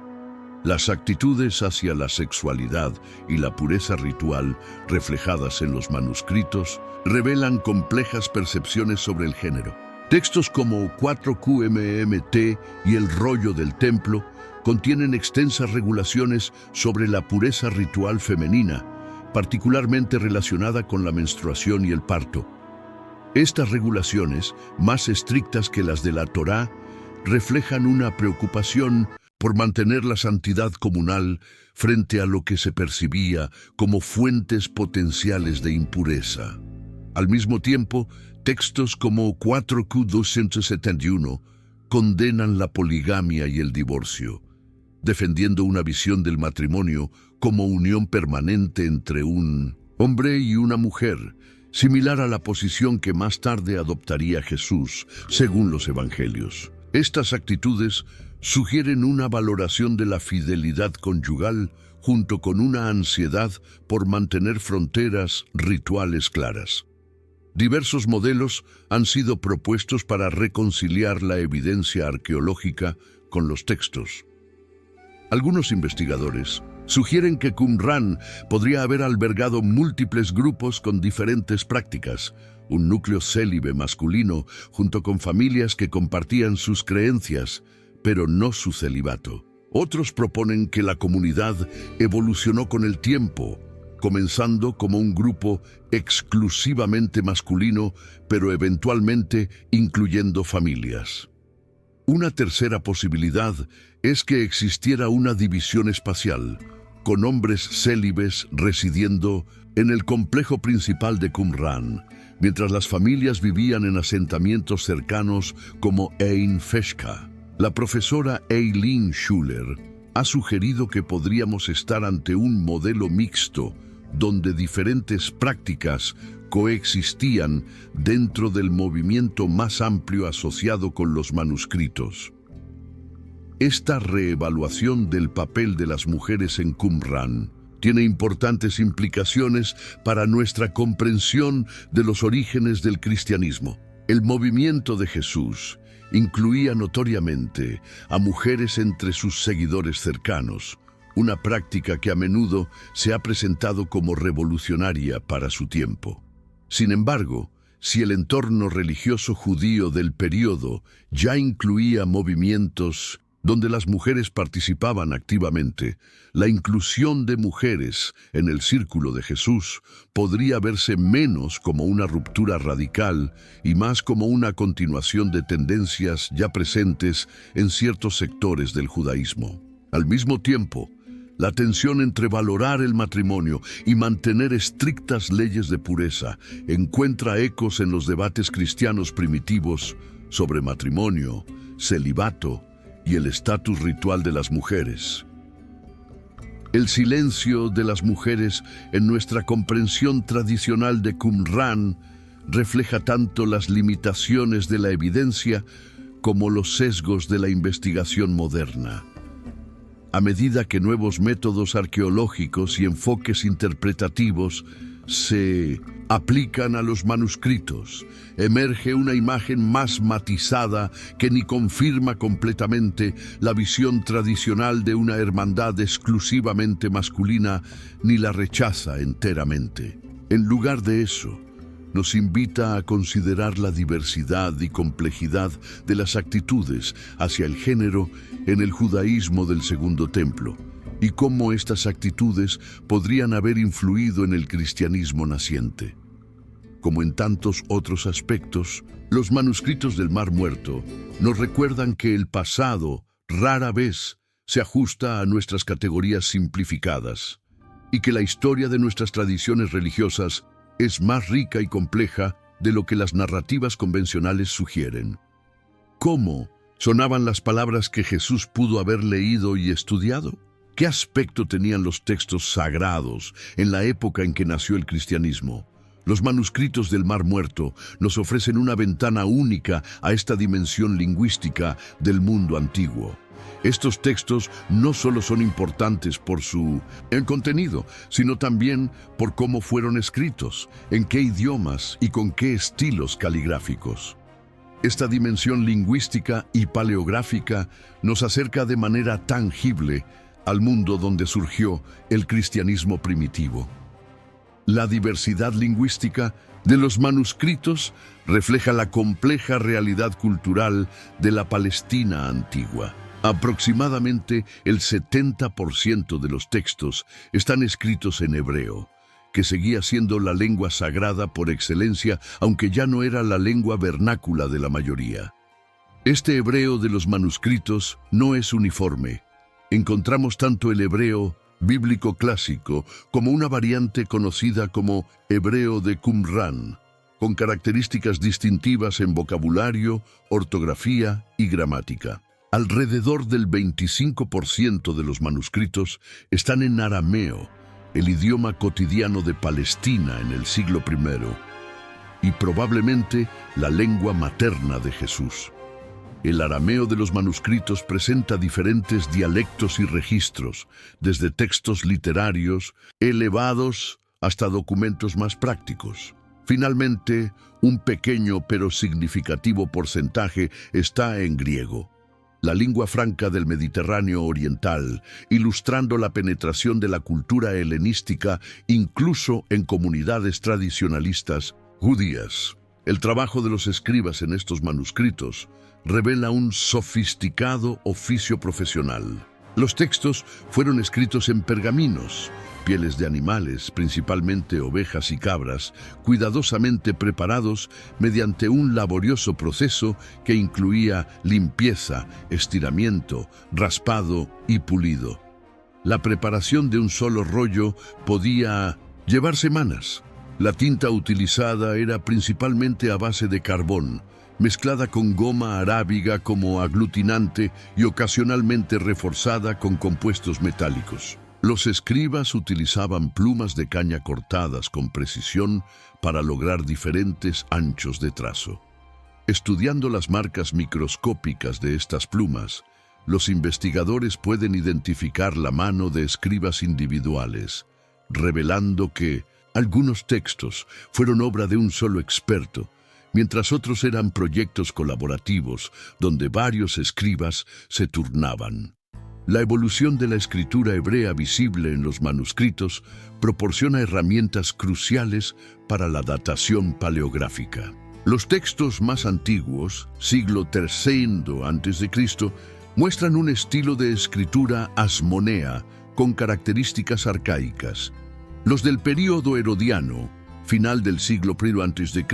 Las actitudes hacia la sexualidad y la pureza ritual reflejadas en los manuscritos revelan complejas percepciones sobre el género. Textos como 4QMMT y El rollo del templo contienen extensas regulaciones sobre la pureza ritual femenina, particularmente relacionada con la menstruación y el parto. Estas regulaciones, más estrictas que las de la Torá, reflejan una preocupación por mantener la santidad comunal frente a lo que se percibía como fuentes potenciales de impureza. Al mismo tiempo, textos como 4Q271 condenan la poligamia y el divorcio, defendiendo una visión del matrimonio como unión permanente entre un hombre y una mujer, similar a la posición que más tarde adoptaría Jesús, según los evangelios. Estas actitudes sugieren una valoración de la fidelidad conyugal junto con una ansiedad por mantener fronteras rituales claras. Diversos modelos han sido propuestos para reconciliar la evidencia arqueológica con los textos. Algunos investigadores sugieren que Qumran podría haber albergado múltiples grupos con diferentes prácticas, un núcleo célibe masculino junto con familias que compartían sus creencias, pero no su celibato. Otros proponen que la comunidad evolucionó con el tiempo, comenzando como un grupo exclusivamente masculino, pero eventualmente incluyendo familias. Una tercera posibilidad es que existiera una división espacial, con hombres célibes residiendo en el complejo principal de Qumran, mientras las familias vivían en asentamientos cercanos como Ein Feshka. La profesora Eileen Schuller ha sugerido que podríamos estar ante un modelo mixto, donde diferentes prácticas coexistían dentro del movimiento más amplio asociado con los manuscritos. Esta reevaluación del papel de las mujeres en Qumran tiene importantes implicaciones para nuestra comprensión de los orígenes del cristianismo. El movimiento de Jesús incluía notoriamente a mujeres entre sus seguidores cercanos, una práctica que a menudo se ha presentado como revolucionaria para su tiempo. Sin embargo, si el entorno religioso judío del período ya incluía movimientos donde las mujeres participaban activamente, la inclusión de mujeres en el círculo de Jesús podría verse menos como una ruptura radical y más como una continuación de tendencias ya presentes en ciertos sectores del judaísmo. Al mismo tiempo, la tensión entre valorar el matrimonio y mantener estrictas leyes de pureza encuentra ecos en los debates cristianos primitivos sobre matrimonio, celibato y el estatus ritual de las mujeres. El silencio de las mujeres en nuestra comprensión tradicional de Qumran refleja tanto las limitaciones de la evidencia como los sesgos de la investigación moderna. A medida que nuevos métodos arqueológicos y enfoques interpretativos se aplican a los manuscritos, emerge una imagen más matizada que ni confirma completamente la visión tradicional de una hermandad exclusivamente masculina ni la rechaza enteramente. En lugar de eso, nos invita a considerar la diversidad y complejidad de las actitudes hacia el género en el judaísmo del Segundo Templo, y cómo estas actitudes podrían haber influido en el cristianismo naciente. Como en tantos otros aspectos, los manuscritos del Mar Muerto nos recuerdan que el pasado rara vez se ajusta a nuestras categorías simplificadas, y que la historia de nuestras tradiciones religiosas es más rica y compleja de lo que las narrativas convencionales sugieren. ¿Cómo sonaban las palabras que Jesús pudo haber leído y estudiado? ¿Qué aspecto tenían los textos sagrados en la época en que nació el cristianismo? Los manuscritos del Mar Muerto nos ofrecen una ventana única a esta dimensión lingüística del mundo antiguo. Estos textos no solo son importantes por su contenido, sino también por cómo fueron escritos, en qué idiomas y con qué estilos caligráficos. Esta dimensión lingüística y paleográfica nos acerca de manera tangible al mundo donde surgió el cristianismo primitivo. La diversidad lingüística de los manuscritos refleja la compleja realidad cultural de la Palestina antigua. Aproximadamente el 70% de los textos están escritos en hebreo, que seguía siendo la lengua sagrada por excelencia, aunque ya no era la lengua vernácula de la mayoría. Este hebreo de los manuscritos no es uniforme. Encontramos tanto el hebreo bíblico clásico como una variante conocida como hebreo de Qumran, con características distintivas en vocabulario, ortografía y gramática. Alrededor del 25% de los manuscritos están en arameo, el idioma cotidiano de Palestina en el siglo I, y probablemente la lengua materna de Jesús. El arameo de los manuscritos presenta diferentes dialectos y registros, desde textos literarios elevados hasta documentos más prácticos. Finalmente, un pequeño pero significativo porcentaje está en griego, la lengua franca del Mediterráneo oriental, ilustrando la penetración de la cultura helenística incluso en comunidades tradicionalistas judías. El trabajo de los escribas en estos manuscritos revela un sofisticado oficio profesional. Los textos fueron escritos en pergaminos, pieles de animales, principalmente ovejas y cabras, cuidadosamente preparados mediante un laborioso proceso que incluía limpieza, estiramiento, raspado y pulido. La preparación de un solo rollo podía llevar semanas. La tinta utilizada era principalmente a base de carbón, mezclada con goma arábiga como aglutinante y ocasionalmente reforzada con compuestos metálicos. Los escribas utilizaban plumas de caña cortadas con precisión para lograr diferentes anchos de trazo. Estudiando las marcas microscópicas de estas plumas, los investigadores pueden identificar la mano de escribas individuales, revelando que algunos textos fueron obra de un solo experto, mientras otros eran proyectos colaborativos donde varios escribas se turnaban. La evolución de la escritura hebrea visible en los manuscritos proporciona herramientas cruciales para la datación paleográfica. Los textos más antiguos, siglo III a.C., muestran un estilo de escritura asmonea con características arcaicas. Los del período herodiano, final del siglo I a.C.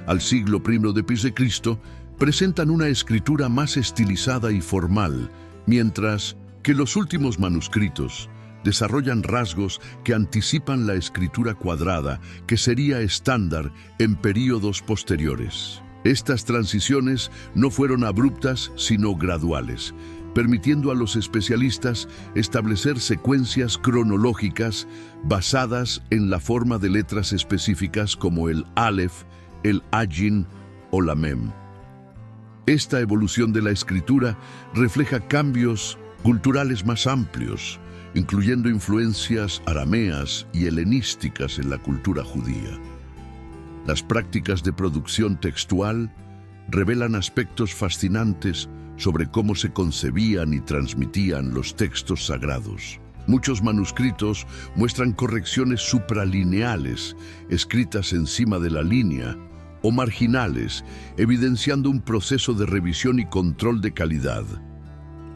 al siglo I después de Cristo, presentan una escritura más estilizada y formal, mientras que los últimos manuscritos desarrollan rasgos que anticipan la escritura cuadrada que sería estándar en períodos posteriores. Estas transiciones no fueron abruptas, sino graduales, permitiendo a los especialistas establecer secuencias cronológicas basadas en la forma de letras específicas como el Aleph, el Ayin o la Mem. Esta evolución de la escritura refleja cambios culturales más amplios, incluyendo influencias arameas y helenísticas en la cultura judía. Las prácticas de producción textual revelan aspectos fascinantes sobre cómo se concebían y transmitían los textos sagrados. Muchos manuscritos muestran correcciones supralineales, escritas encima de la línea, o marginales, evidenciando un proceso de revisión y control de calidad.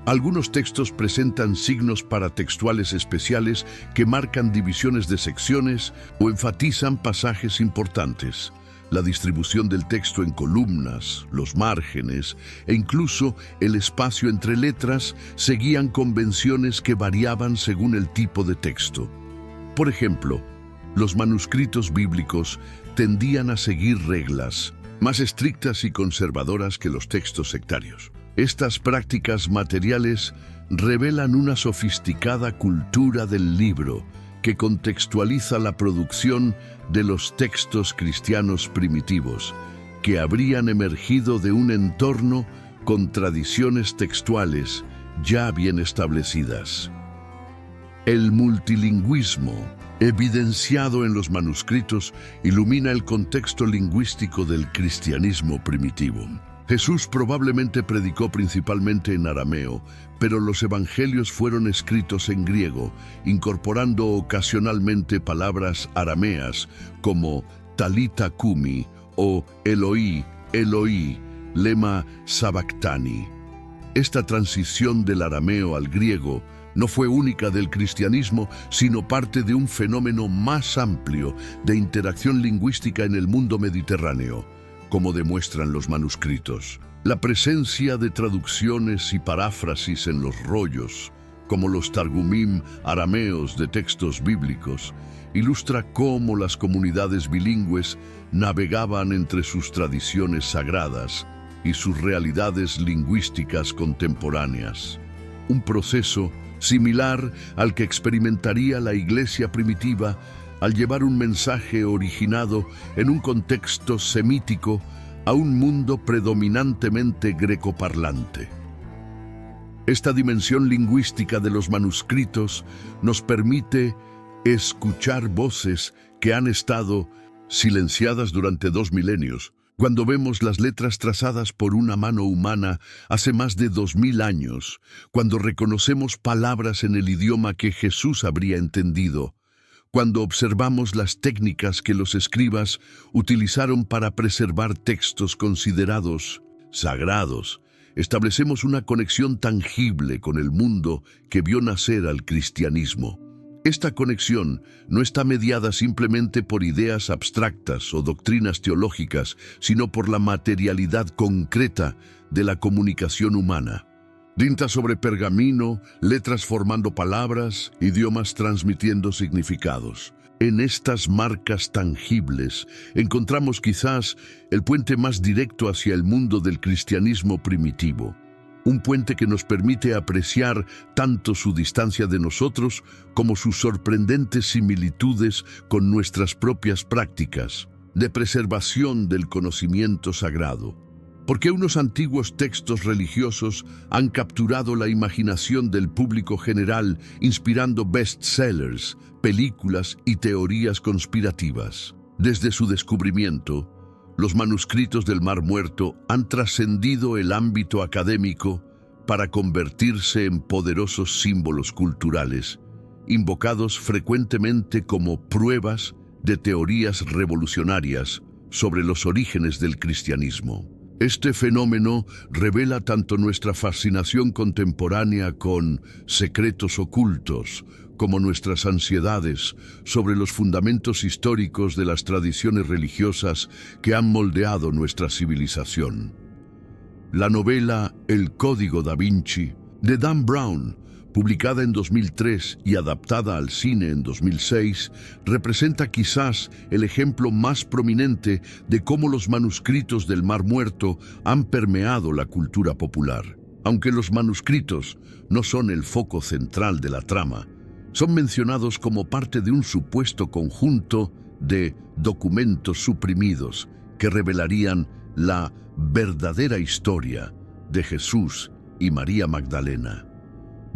Algunos textos presentan signos paratextuales especiales que marcan divisiones de secciones o enfatizan pasajes importantes. La distribución del texto en columnas, los márgenes e incluso el espacio entre letras seguían convenciones que variaban según el tipo de texto. Por ejemplo, los manuscritos bíblicos tendían a seguir reglas más estrictas y conservadoras que los textos sectarios. Estas prácticas materiales revelan una sofisticada cultura del libro que contextualiza la producción de los textos cristianos primitivos, que habrían emergido de un entorno con tradiciones textuales ya bien establecidas. El multilingüismo, evidenciado en los manuscritos, ilumina el contexto lingüístico del cristianismo primitivo. Jesús probablemente predicó principalmente en arameo, pero los evangelios fueron escritos en griego, incorporando ocasionalmente palabras arameas como Talita Kumi o Eloi, Eloi, lema sabactani. Esta transición del arameo al griego no fue única del cristianismo, sino parte de un fenómeno más amplio de interacción lingüística en el mundo mediterráneo, como demuestran los manuscritos. La presencia de traducciones y paráfrasis en los rollos, como los targumim arameos de textos bíblicos, ilustra cómo las comunidades bilingües navegaban entre sus tradiciones sagradas y sus realidades lingüísticas contemporáneas. Un proceso similar al que experimentaría la Iglesia primitiva al llevar un mensaje originado en un contexto semítico a un mundo predominantemente grecoparlante. Esta dimensión lingüística de los manuscritos nos permite escuchar voces que han estado silenciadas durante 2 milenios. Cuando vemos las letras trazadas por una mano humana hace más de 2000 años, cuando reconocemos palabras en el idioma que Jesús habría entendido, cuando observamos las técnicas que los escribas utilizaron para preservar textos considerados sagrados, establecemos una conexión tangible con el mundo que vio nacer al cristianismo. Esta conexión no está mediada simplemente por ideas abstractas o doctrinas teológicas, sino por la materialidad concreta de la comunicación humana. Tinta sobre pergamino, letras formando palabras, idiomas transmitiendo significados. En estas marcas tangibles encontramos quizás el puente más directo hacia el mundo del cristianismo primitivo. un puente que nos permite apreciar tanto su distancia de nosotros como sus sorprendentes similitudes con nuestras propias prácticas de preservación del conocimiento sagrado. Porque unos antiguos textos religiosos han capturado la imaginación del público general, inspirando bestsellers, películas y teorías conspirativas. Desde su descubrimiento, los manuscritos del Mar Muerto han trascendido el ámbito académico para convertirse en poderosos símbolos culturales, invocados frecuentemente como pruebas de teorías revolucionarias sobre los orígenes del cristianismo. Este fenómeno revela tanto nuestra fascinación contemporánea con secretos ocultos, como nuestras ansiedades sobre los fundamentos históricos de las tradiciones religiosas que han moldeado nuestra civilización. La novela El Código da Vinci, de Dan Brown, publicada en 2003 y adaptada al cine en 2006, representa quizás el ejemplo más prominente de cómo los manuscritos del Mar Muerto han permeado la cultura popular. Aunque los manuscritos no son el foco central de la trama, son mencionados como parte de un supuesto conjunto de documentos suprimidos que revelarían la verdadera historia de Jesús y María Magdalena.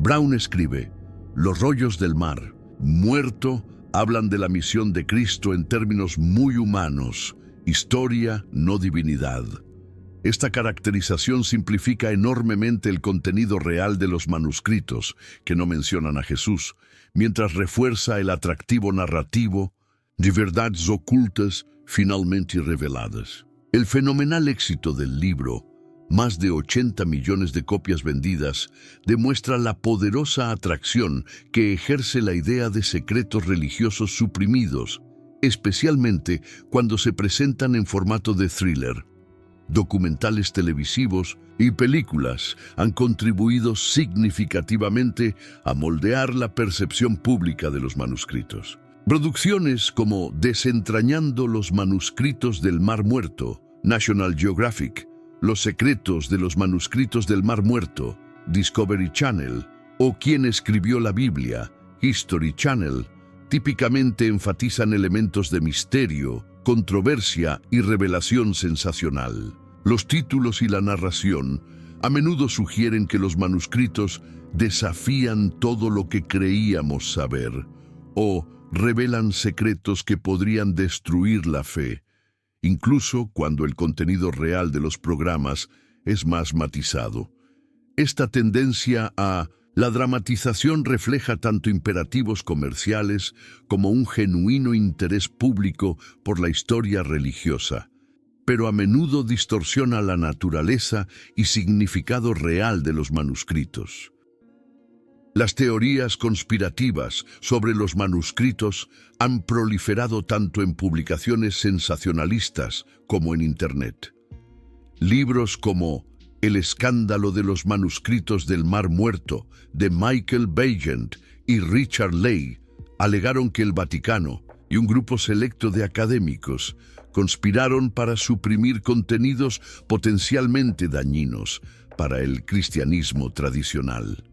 Brown escribe: los rollos del Mar Muerto hablan de la misión de Cristo en términos muy humanos, historia, no divinidad. Esta caracterización simplifica enormemente el contenido real de los manuscritos, que no mencionan a Jesús, mientras refuerza el atractivo narrativo de verdades ocultas finalmente reveladas. El fenomenal éxito del libro, más de 80 millones de copias vendidas, demuestra la poderosa atracción que ejerce la idea de secretos religiosos suprimidos, especialmente cuando se presentan en formato de thriller. Documentales televisivos y películas han contribuido significativamente a moldear la percepción pública de los manuscritos. Producciones como Desentrañando los manuscritos del Mar Muerto, National Geographic, Los secretos de los manuscritos del Mar Muerto, Discovery Channel, o Quién escribió la Biblia, History Channel, típicamente enfatizan elementos de misterio, controversia y revelación sensacional. Los títulos y la narración a menudo sugieren que los manuscritos desafían todo lo que creíamos saber o revelan secretos que podrían destruir la fe, incluso cuando el contenido real de los programas es más matizado. Esta tendencia a la dramatización refleja tanto imperativos comerciales como un genuino interés público por la historia religiosa, pero a menudo distorsiona la naturaleza y significado real de los manuscritos. Las teorías conspirativas sobre los manuscritos han proliferado tanto en publicaciones sensacionalistas como en Internet. Libros como El escándalo de los manuscritos del Mar Muerto, de Michael Bagent y Richard Ley, alegaron que el Vaticano y un grupo selecto de académicos conspiraron para suprimir contenidos potencialmente dañinos para el cristianismo tradicional.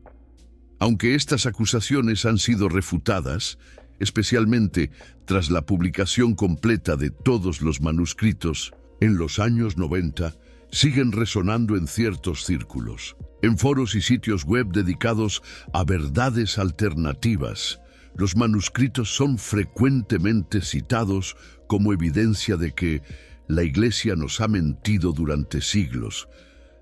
Aunque estas acusaciones han sido refutadas, especialmente tras la publicación completa de todos los manuscritos, en los años 90, siguen resonando en ciertos círculos. En foros y sitios web dedicados a verdades alternativas, los manuscritos son frecuentemente citados como evidencia de que la Iglesia nos ha mentido durante siglos,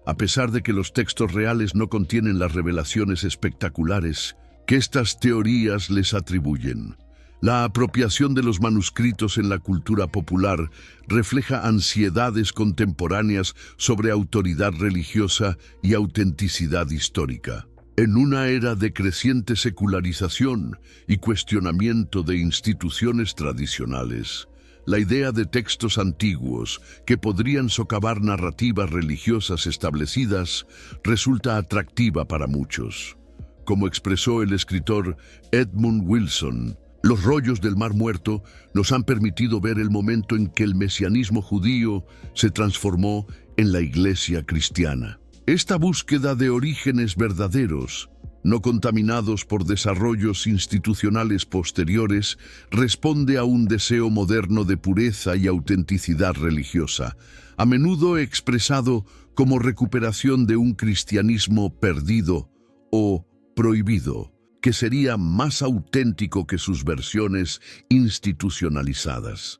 a pesar de que los textos reales no contienen las revelaciones espectaculares que estas teorías les atribuyen. La apropiación de los manuscritos en la cultura popular refleja ansiedades contemporáneas sobre autoridad religiosa y autenticidad histórica. En una era de creciente secularización y cuestionamiento de instituciones tradicionales, la idea de textos antiguos que podrían socavar narrativas religiosas establecidas resulta atractiva para muchos. Como expresó el escritor Edmund Wilson, los rollos del Mar Muerto nos han permitido ver el momento en que el mesianismo judío se transformó en la Iglesia cristiana. Esta búsqueda de orígenes verdaderos, no contaminados por desarrollos institucionales posteriores, responde a un deseo moderno de pureza y autenticidad religiosa, a menudo expresado como recuperación de un cristianismo perdido o prohibido, que sería más auténtico que sus versiones institucionalizadas.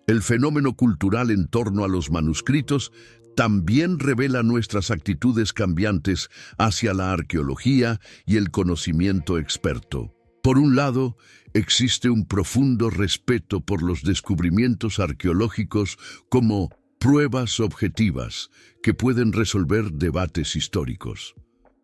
El fenómeno cultural en torno a los manuscritos también revela nuestras actitudes cambiantes hacia la arqueología y el conocimiento experto. Por un lado, existe un profundo respeto por los descubrimientos arqueológicos como pruebas objetivas que pueden resolver debates históricos.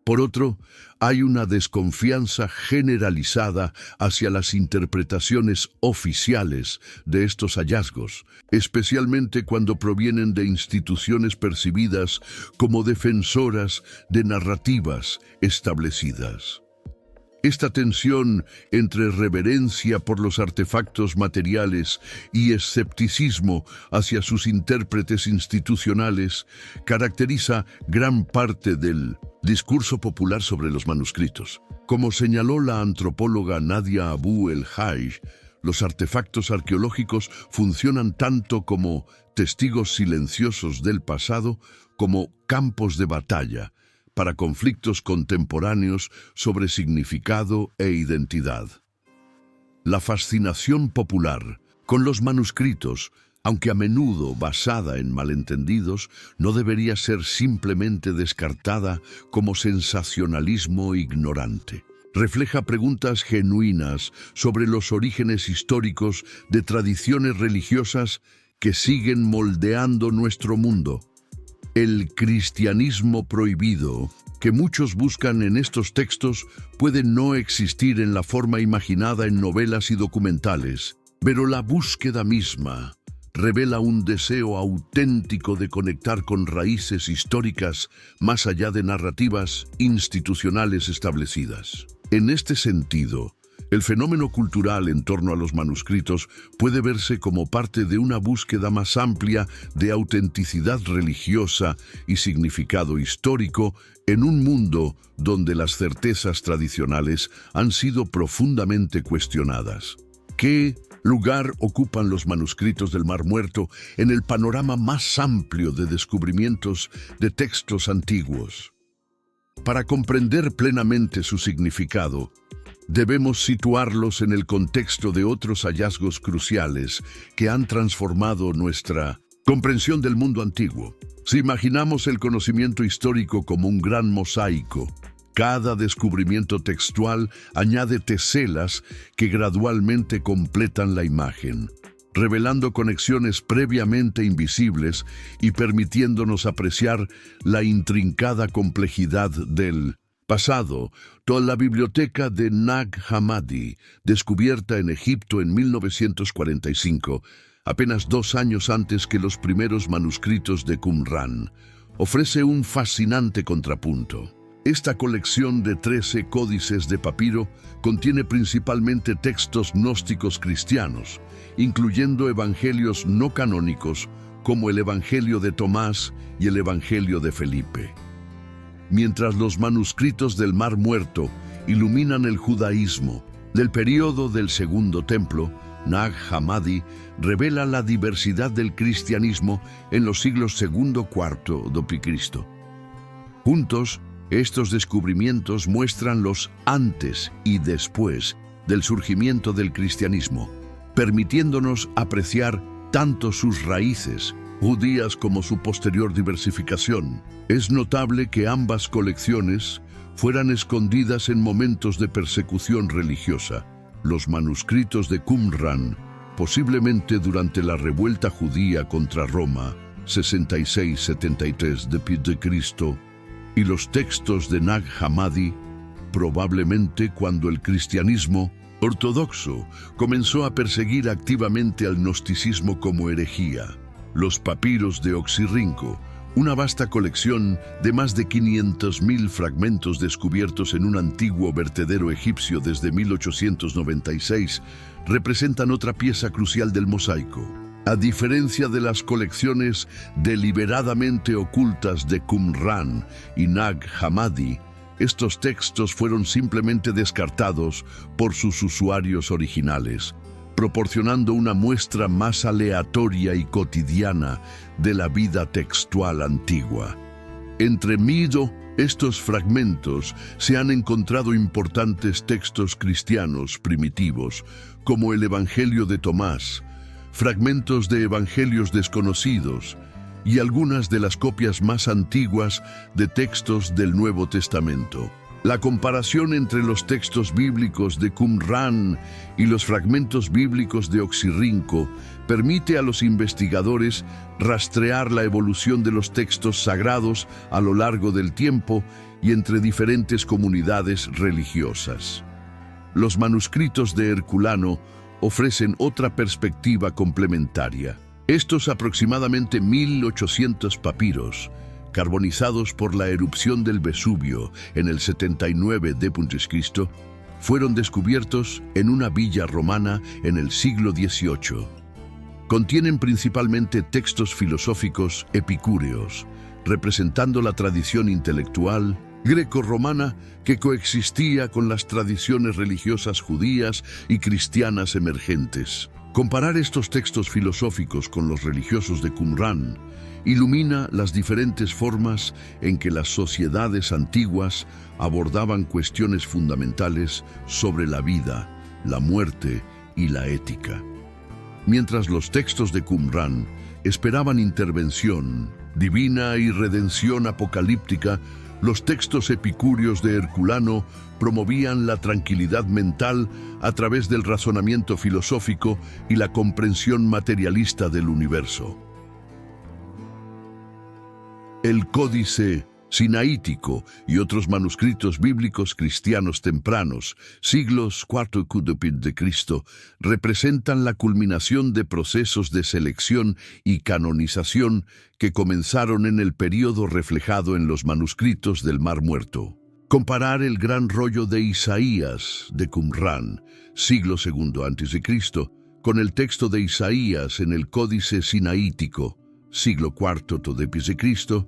Por otro, hay una desconfianza generalizada hacia las interpretaciones oficiales de estos hallazgos, especialmente cuando provienen de instituciones percibidas como defensoras de narrativas establecidas. Esta tensión entre reverencia por los artefactos materiales y escepticismo hacia sus intérpretes institucionales caracteriza gran parte del discurso popular sobre los manuscritos. Como señaló la antropóloga Nadia Abu el-Haj, los artefactos arqueológicos funcionan tanto como testigos silenciosos del pasado como campos de batalla para conflictos contemporáneos sobre significado e identidad. La fascinación popular con los manuscritos, aunque a menudo basada en malentendidos, no debería ser simplemente descartada como sensacionalismo ignorante. Refleja preguntas genuinas sobre los orígenes históricos de tradiciones religiosas que siguen moldeando nuestro mundo. El cristianismo prohibido, que muchos buscan en estos textos, puede no existir en la forma imaginada en novelas y documentales, pero la búsqueda misma revela un deseo auténtico de conectar con raíces históricas más allá de narrativas institucionales establecidas. En este sentido, el fenómeno cultural en torno a los manuscritos puede verse como parte de una búsqueda más amplia de autenticidad religiosa y significado histórico en un mundo donde las certezas tradicionales han sido profundamente cuestionadas. ¿Qué lugar ocupan los manuscritos del Mar Muerto en el panorama más amplio de descubrimientos de textos antiguos? Para comprender plenamente su significado, debemos situarlos en el contexto de otros hallazgos cruciales que han transformado nuestra comprensión del mundo antiguo. Si imaginamos el conocimiento histórico como un gran mosaico, cada descubrimiento textual añade teselas que gradualmente completan la imagen, revelando conexiones previamente invisibles y permitiéndonos apreciar la intrincada complejidad del pasado. Toda la biblioteca de Nag Hammadi, descubierta en Egipto en 1945, apenas 2 años antes que los primeros manuscritos de Qumrán, ofrece un fascinante contrapunto. Esta colección de 13 códices de papiro contiene principalmente textos gnósticos cristianos, incluyendo evangelios no canónicos como el Evangelio de Tomás y el Evangelio de Felipe. Mientras los manuscritos del Mar Muerto iluminan el judaísmo del período del Segundo Templo, Nag Hammadi revela la diversidad del cristianismo en los siglos II-IV d.C. Juntos, estos descubrimientos muestran los antes y después del surgimiento del cristianismo, permitiéndonos apreciar tanto sus raíces judías como su posterior diversificación. Es notable que ambas colecciones fueran escondidas en momentos de persecución religiosa. Los manuscritos de Qumrán, posiblemente durante la revuelta judía contra Roma, 66-73 d.C., y los textos de Nag Hammadi, probablemente cuando el cristianismo ortodoxo comenzó a perseguir activamente al gnosticismo como herejía. Los papiros de Oxirrinco, una vasta colección de más de 500.000 fragmentos descubiertos en un antiguo vertedero egipcio desde 1896, representan otra pieza crucial del mosaico. A diferencia de las colecciones deliberadamente ocultas de Qumran y Nag Hammadi, estos textos fueron simplemente descartados por sus usuarios originales, proporcionando una muestra más aleatoria y cotidiana de la vida textual antigua. Entre estos fragmentos se han encontrado importantes textos cristianos primitivos, como el Evangelio de Tomás, fragmentos de evangelios desconocidos y algunas de las copias más antiguas de textos del Nuevo Testamento. La comparación entre los textos bíblicos de Qumran y los fragmentos bíblicos de Oxirrinco permite a los investigadores rastrear la evolución de los textos sagrados a lo largo del tiempo y entre diferentes comunidades religiosas. Los manuscritos de Herculano ofrecen otra perspectiva complementaria. Estos aproximadamente 1800 papiros, carbonizados por la erupción del Vesubio en el 79 d.C., fueron descubiertos en una villa romana en el siglo XVIII. Contienen principalmente textos filosóficos epicúreos, representando la tradición intelectual greco-romana que coexistía con las tradiciones religiosas judías y cristianas emergentes. Comparar estos textos filosóficos con los religiosos de Qumran ilumina las diferentes formas en que las sociedades antiguas abordaban cuestiones fundamentales sobre la vida, la muerte y la ética. Mientras los textos de Qumran esperaban intervención divina y redención apocalíptica, los textos epicúreos de Herculano promovían la tranquilidad mental a través del razonamiento filosófico y la comprensión materialista del universo. El Códice Sinaítico y otros manuscritos bíblicos cristianos tempranos, siglos IV d.C., representan la culminación de procesos de selección y canonización que comenzaron en el período reflejado en los manuscritos del Mar Muerto. Comparar el gran rollo de Isaías de Qumran, siglo II a.C., con el texto de Isaías en el Códice Sinaítico, siglo IV d.C.,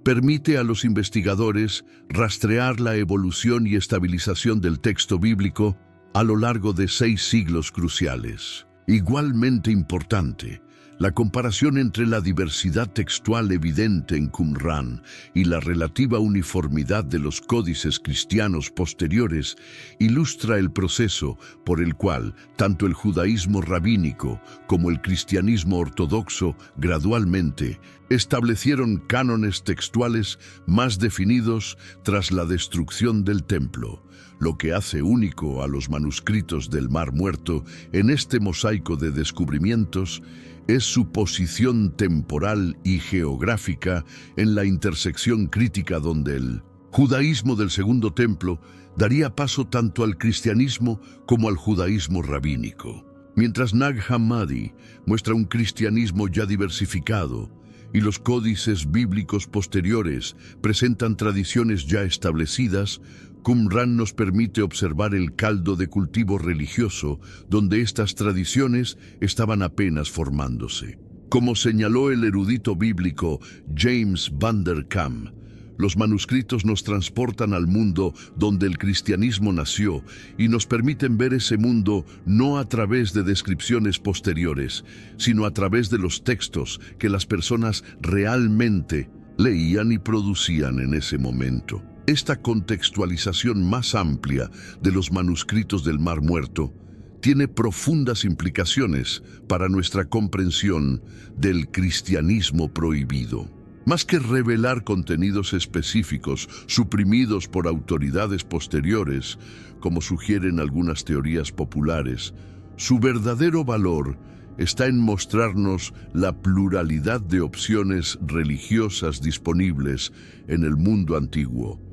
permite a los investigadores rastrear la evolución y estabilización del texto bíblico a lo largo de 6 siglos cruciales. Igualmente importante, la comparación entre la diversidad textual evidente en Qumran y la relativa uniformidad de los códices cristianos posteriores ilustra el proceso por el cual tanto el judaísmo rabínico como el cristianismo ortodoxo gradualmente establecieron cánones textuales más definidos tras la destrucción del templo, lo que hace único a los manuscritos del Mar Muerto en este mosaico de descubrimientos es su posición temporal y geográfica en la intersección crítica donde el judaísmo del Segundo Templo daría paso tanto al cristianismo como al judaísmo rabínico. Mientras Nag Hammadi muestra un cristianismo ya diversificado y los códices bíblicos posteriores presentan tradiciones ya establecidas, Qumran nos permite observar el caldo de cultivo religioso donde estas tradiciones estaban apenas formándose. Como señaló el erudito bíblico James Van der Kam, los manuscritos nos transportan al mundo donde el cristianismo nació y nos permiten ver ese mundo no a través de descripciones posteriores, sino a través de los textos que las personas realmente leían y producían en ese momento. Esta contextualización más amplia de los manuscritos del Mar Muerto tiene profundas implicaciones para nuestra comprensión del cristianismo prohibido. Más que revelar contenidos específicos suprimidos por autoridades posteriores, como sugieren algunas teorías populares, su verdadero valor está en mostrarnos la pluralidad de opciones religiosas disponibles en el mundo antiguo.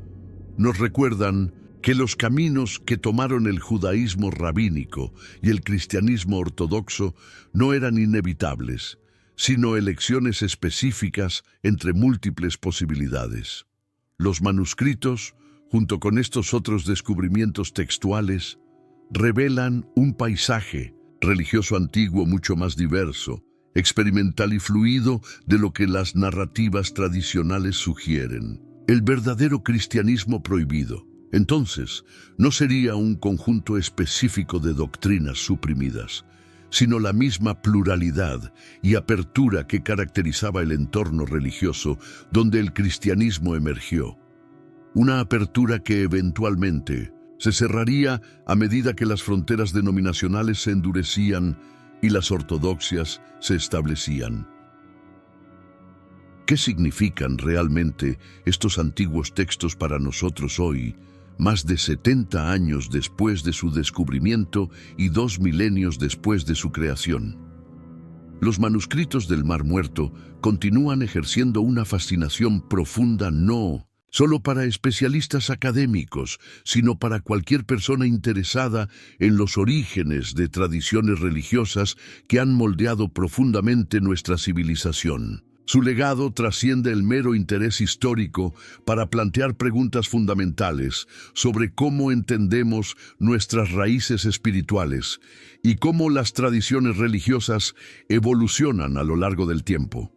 Nos recuerdan que los caminos que tomaron el judaísmo rabínico y el cristianismo ortodoxo no eran inevitables, sino elecciones específicas entre múltiples posibilidades. Los manuscritos, junto con estos otros descubrimientos textuales, revelan un paisaje religioso antiguo mucho más diverso experimental y fluido de lo que las narrativas tradicionales sugieren. El verdadero cristianismo prohibido, entonces, no sería un conjunto específico de doctrinas suprimidas, sino la misma pluralidad y apertura que caracterizaba el entorno religioso donde el cristianismo emergió. Una apertura que eventualmente se cerraría a medida que las fronteras denominacionales se endurecían y las ortodoxias se establecían. ¿Qué significan realmente estos antiguos textos para nosotros hoy, más de 70 años después de su descubrimiento y 2 milenios después de su creación? Los manuscritos del Mar Muerto continúan ejerciendo una fascinación profunda no solo para especialistas académicos, sino para cualquier persona interesada en los orígenes de tradiciones religiosas que han moldeado profundamente nuestra civilización. Su legado trasciende el mero interés histórico para plantear preguntas fundamentales sobre cómo entendemos nuestras raíces espirituales y cómo las tradiciones religiosas evolucionan a lo largo del tiempo.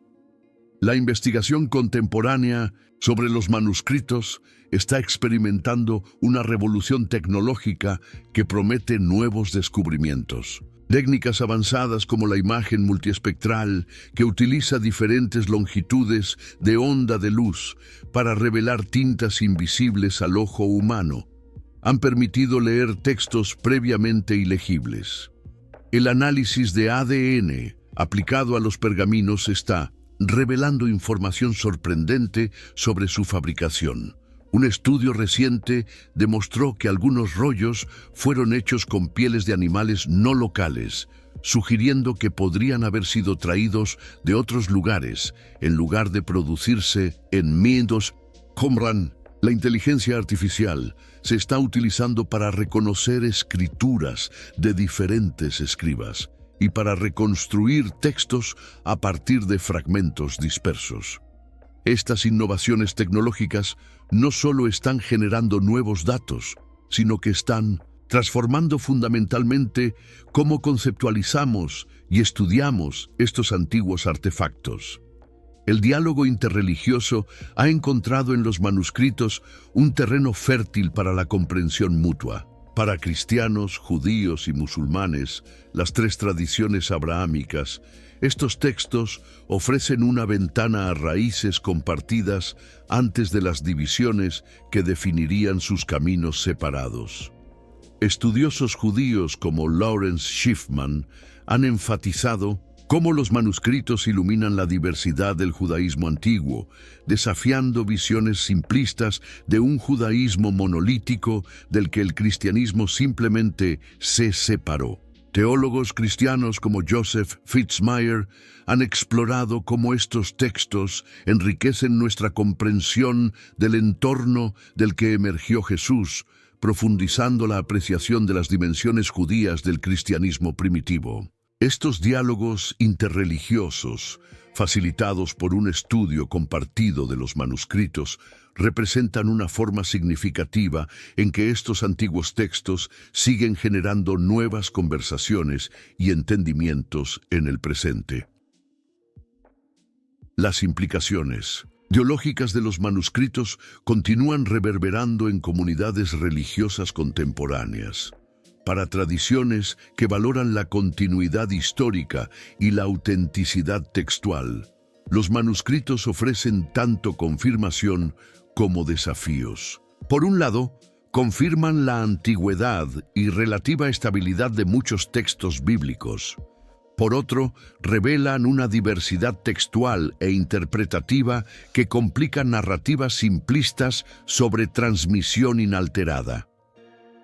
La investigación contemporánea sobre los manuscritos está experimentando una revolución tecnológica que promete nuevos descubrimientos. Técnicas avanzadas como la imagen multiespectral, que utiliza diferentes longitudes de onda de luz para revelar tintas invisibles al ojo humano, han permitido leer textos previamente ilegibles. El análisis de ADN aplicado a los pergaminos está revelando información sorprendente sobre su fabricación. Un estudio reciente demostró que algunos rollos fueron hechos con pieles de animales no locales, sugiriendo que podrían haber sido traídos de otros lugares, en lugar de producirse en Mindos. Qumran, la inteligencia artificial, se está utilizando para reconocer escrituras de diferentes escribas y para reconstruir textos a partir de fragmentos dispersos. Estas innovaciones tecnológicas no solo están generando nuevos datos, sino que están transformando fundamentalmente cómo conceptualizamos y estudiamos estos antiguos artefactos. El diálogo interreligioso ha encontrado en los manuscritos un terreno fértil para la comprensión mutua. Para cristianos, judíos y musulmanes, las 3 tradiciones abrahámicas, estos textos ofrecen una ventana a raíces compartidas antes de las divisiones que definirían sus caminos separados. Estudiosos judíos como Lawrence Schiffman han enfatizado cómo los manuscritos iluminan la diversidad del judaísmo antiguo, desafiando visiones simplistas de un judaísmo monolítico del que el cristianismo simplemente se separó. Teólogos cristianos como Joseph Fitzmyer han explorado cómo estos textos enriquecen nuestra comprensión del entorno del que emergió Jesús, profundizando la apreciación de las dimensiones judías del cristianismo primitivo. Estos diálogos interreligiosos, facilitados por un estudio compartido de los manuscritos, representan una forma significativa en que estos antiguos textos siguen generando nuevas conversaciones y entendimientos en el presente. Las implicaciones teológicas de los manuscritos continúan reverberando en comunidades religiosas contemporáneas. Para tradiciones que valoran la continuidad histórica y la autenticidad textual, los manuscritos ofrecen tanto confirmación como desafíos. Por un lado, confirman la antigüedad y relativa estabilidad de muchos textos bíblicos. Por otro, revelan una diversidad textual e interpretativa que complica narrativas simplistas sobre transmisión inalterada.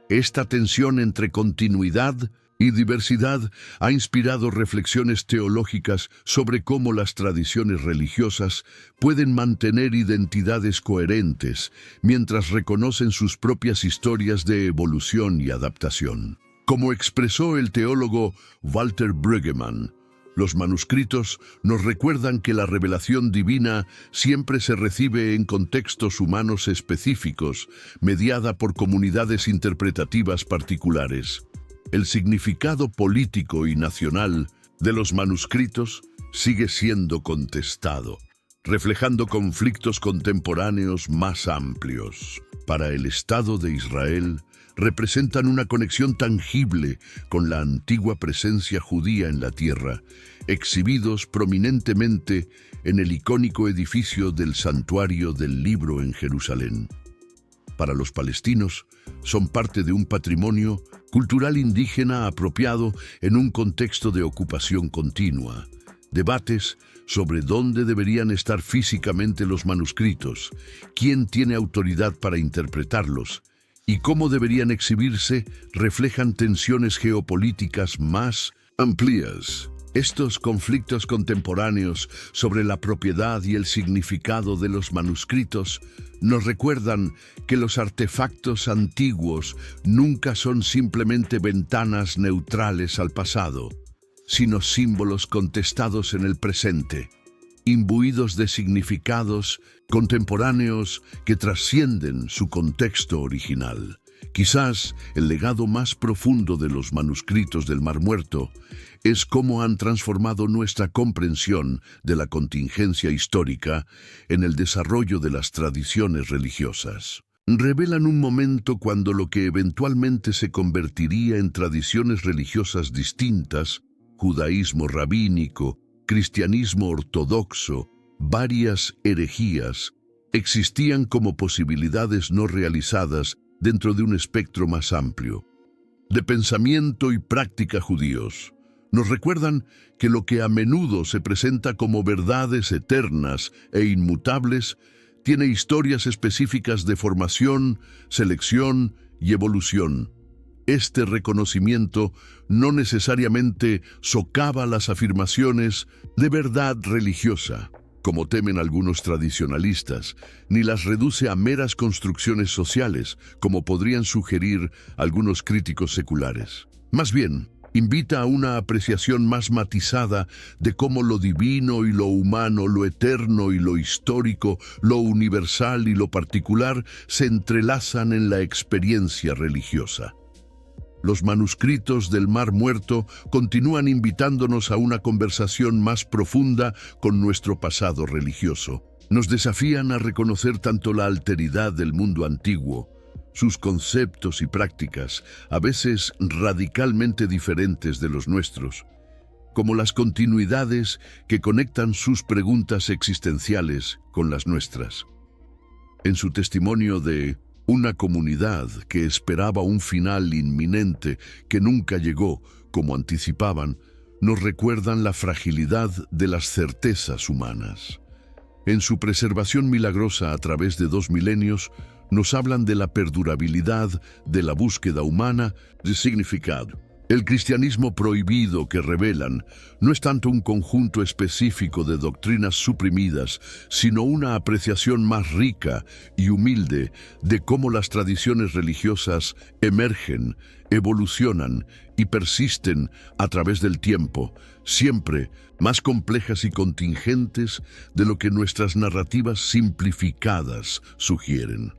Esta tensión entre continuidad y diversidad ha inspirado reflexiones teológicas sobre cómo las tradiciones religiosas pueden mantener identidades coherentes mientras reconocen sus propias historias de evolución y adaptación. Como expresó el teólogo Walter Brueggemann, los manuscritos nos recuerdan que la revelación divina siempre se recibe en contextos humanos específicos, mediada por comunidades interpretativas particulares. El significado político y nacional de los manuscritos sigue siendo contestado, reflejando conflictos contemporáneos más amplios. Para el Estado de Israel, representan una conexión tangible con la antigua presencia judía en la tierra, exhibidos prominentemente en el icónico edificio del Santuario del Libro en Jerusalén. Para los palestinos, son parte de un patrimonio cultural indígena apropiado en un contexto de ocupación continua. Debates sobre dónde deberían estar físicamente los manuscritos, quién tiene autoridad para interpretarlos y cómo deberían exhibirse reflejan tensiones geopolíticas más amplias. Estos conflictos contemporáneos sobre la propiedad y el significado de los manuscritos nos recuerdan que los artefactos antiguos nunca son simplemente ventanas neutrales al pasado, sino símbolos contestados en el presente, imbuidos de significados contemporáneos que trascienden su contexto original. Quizás el legado más profundo de los manuscritos del Mar Muerto es cómo han transformado nuestra comprensión de la contingencia histórica en el desarrollo de las tradiciones religiosas. Revelan un momento cuando lo que eventualmente se convertiría en tradiciones religiosas distintas, judaísmo rabínico, cristianismo ortodoxo, varias herejías, existían como posibilidades no realizadas dentro de un espectro más amplio. De pensamiento y práctica judíos, nos recuerdan que lo que a menudo se presenta como verdades eternas e inmutables tiene historias específicas de formación, selección y evolución. Este reconocimiento no necesariamente socava las afirmaciones de verdad religiosa, como temen algunos tradicionalistas, ni las reduce a meras construcciones sociales, como podrían sugerir algunos críticos seculares. Más bien, invita a una apreciación más matizada de cómo lo divino y lo humano, lo eterno y lo histórico, lo universal y lo particular se entrelazan en la experiencia religiosa. Los manuscritos del Mar Muerto continúan invitándonos a una conversación más profunda con nuestro pasado religioso. Nos desafían a reconocer tanto la alteridad del mundo antiguo, sus conceptos y prácticas, a veces radicalmente diferentes de los nuestros, como las continuidades que conectan sus preguntas existenciales con las nuestras. En su testimonio de una comunidad que esperaba un final inminente que nunca llegó, como anticipaban, nos recuerdan la fragilidad de las certezas humanas. En su preservación milagrosa a través de 2 milenios, nos hablan de la perdurabilidad de la búsqueda humana de significado. El cristianismo prohibido que revelan no es tanto un conjunto específico de doctrinas suprimidas, sino una apreciación más rica y humilde de cómo las tradiciones religiosas emergen, evolucionan y persisten a través del tiempo, siempre más complejas y contingentes de lo que nuestras narrativas simplificadas sugieren.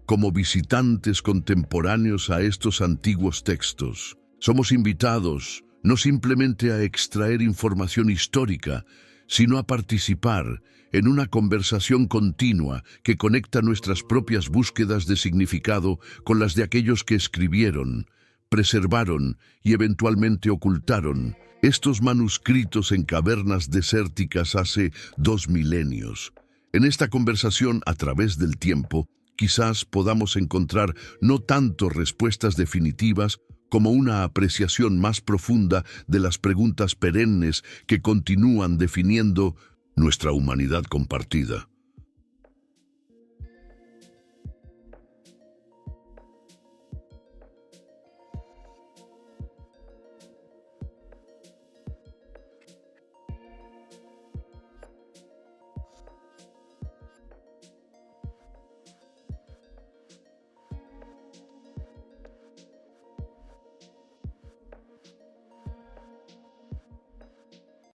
Como visitantes contemporáneos a estos antiguos textos, somos invitados no simplemente a extraer información histórica, sino a participar en una conversación continua que conecta nuestras propias búsquedas de significado con las de aquellos que escribieron, preservaron y eventualmente ocultaron estos manuscritos en cavernas desérticas hace 2 milenios. En esta conversación a través del tiempo, quizás podamos encontrar no tanto respuestas definitivas como una apreciación más profunda de las preguntas perennes que continúan definiendo nuestra humanidad compartida.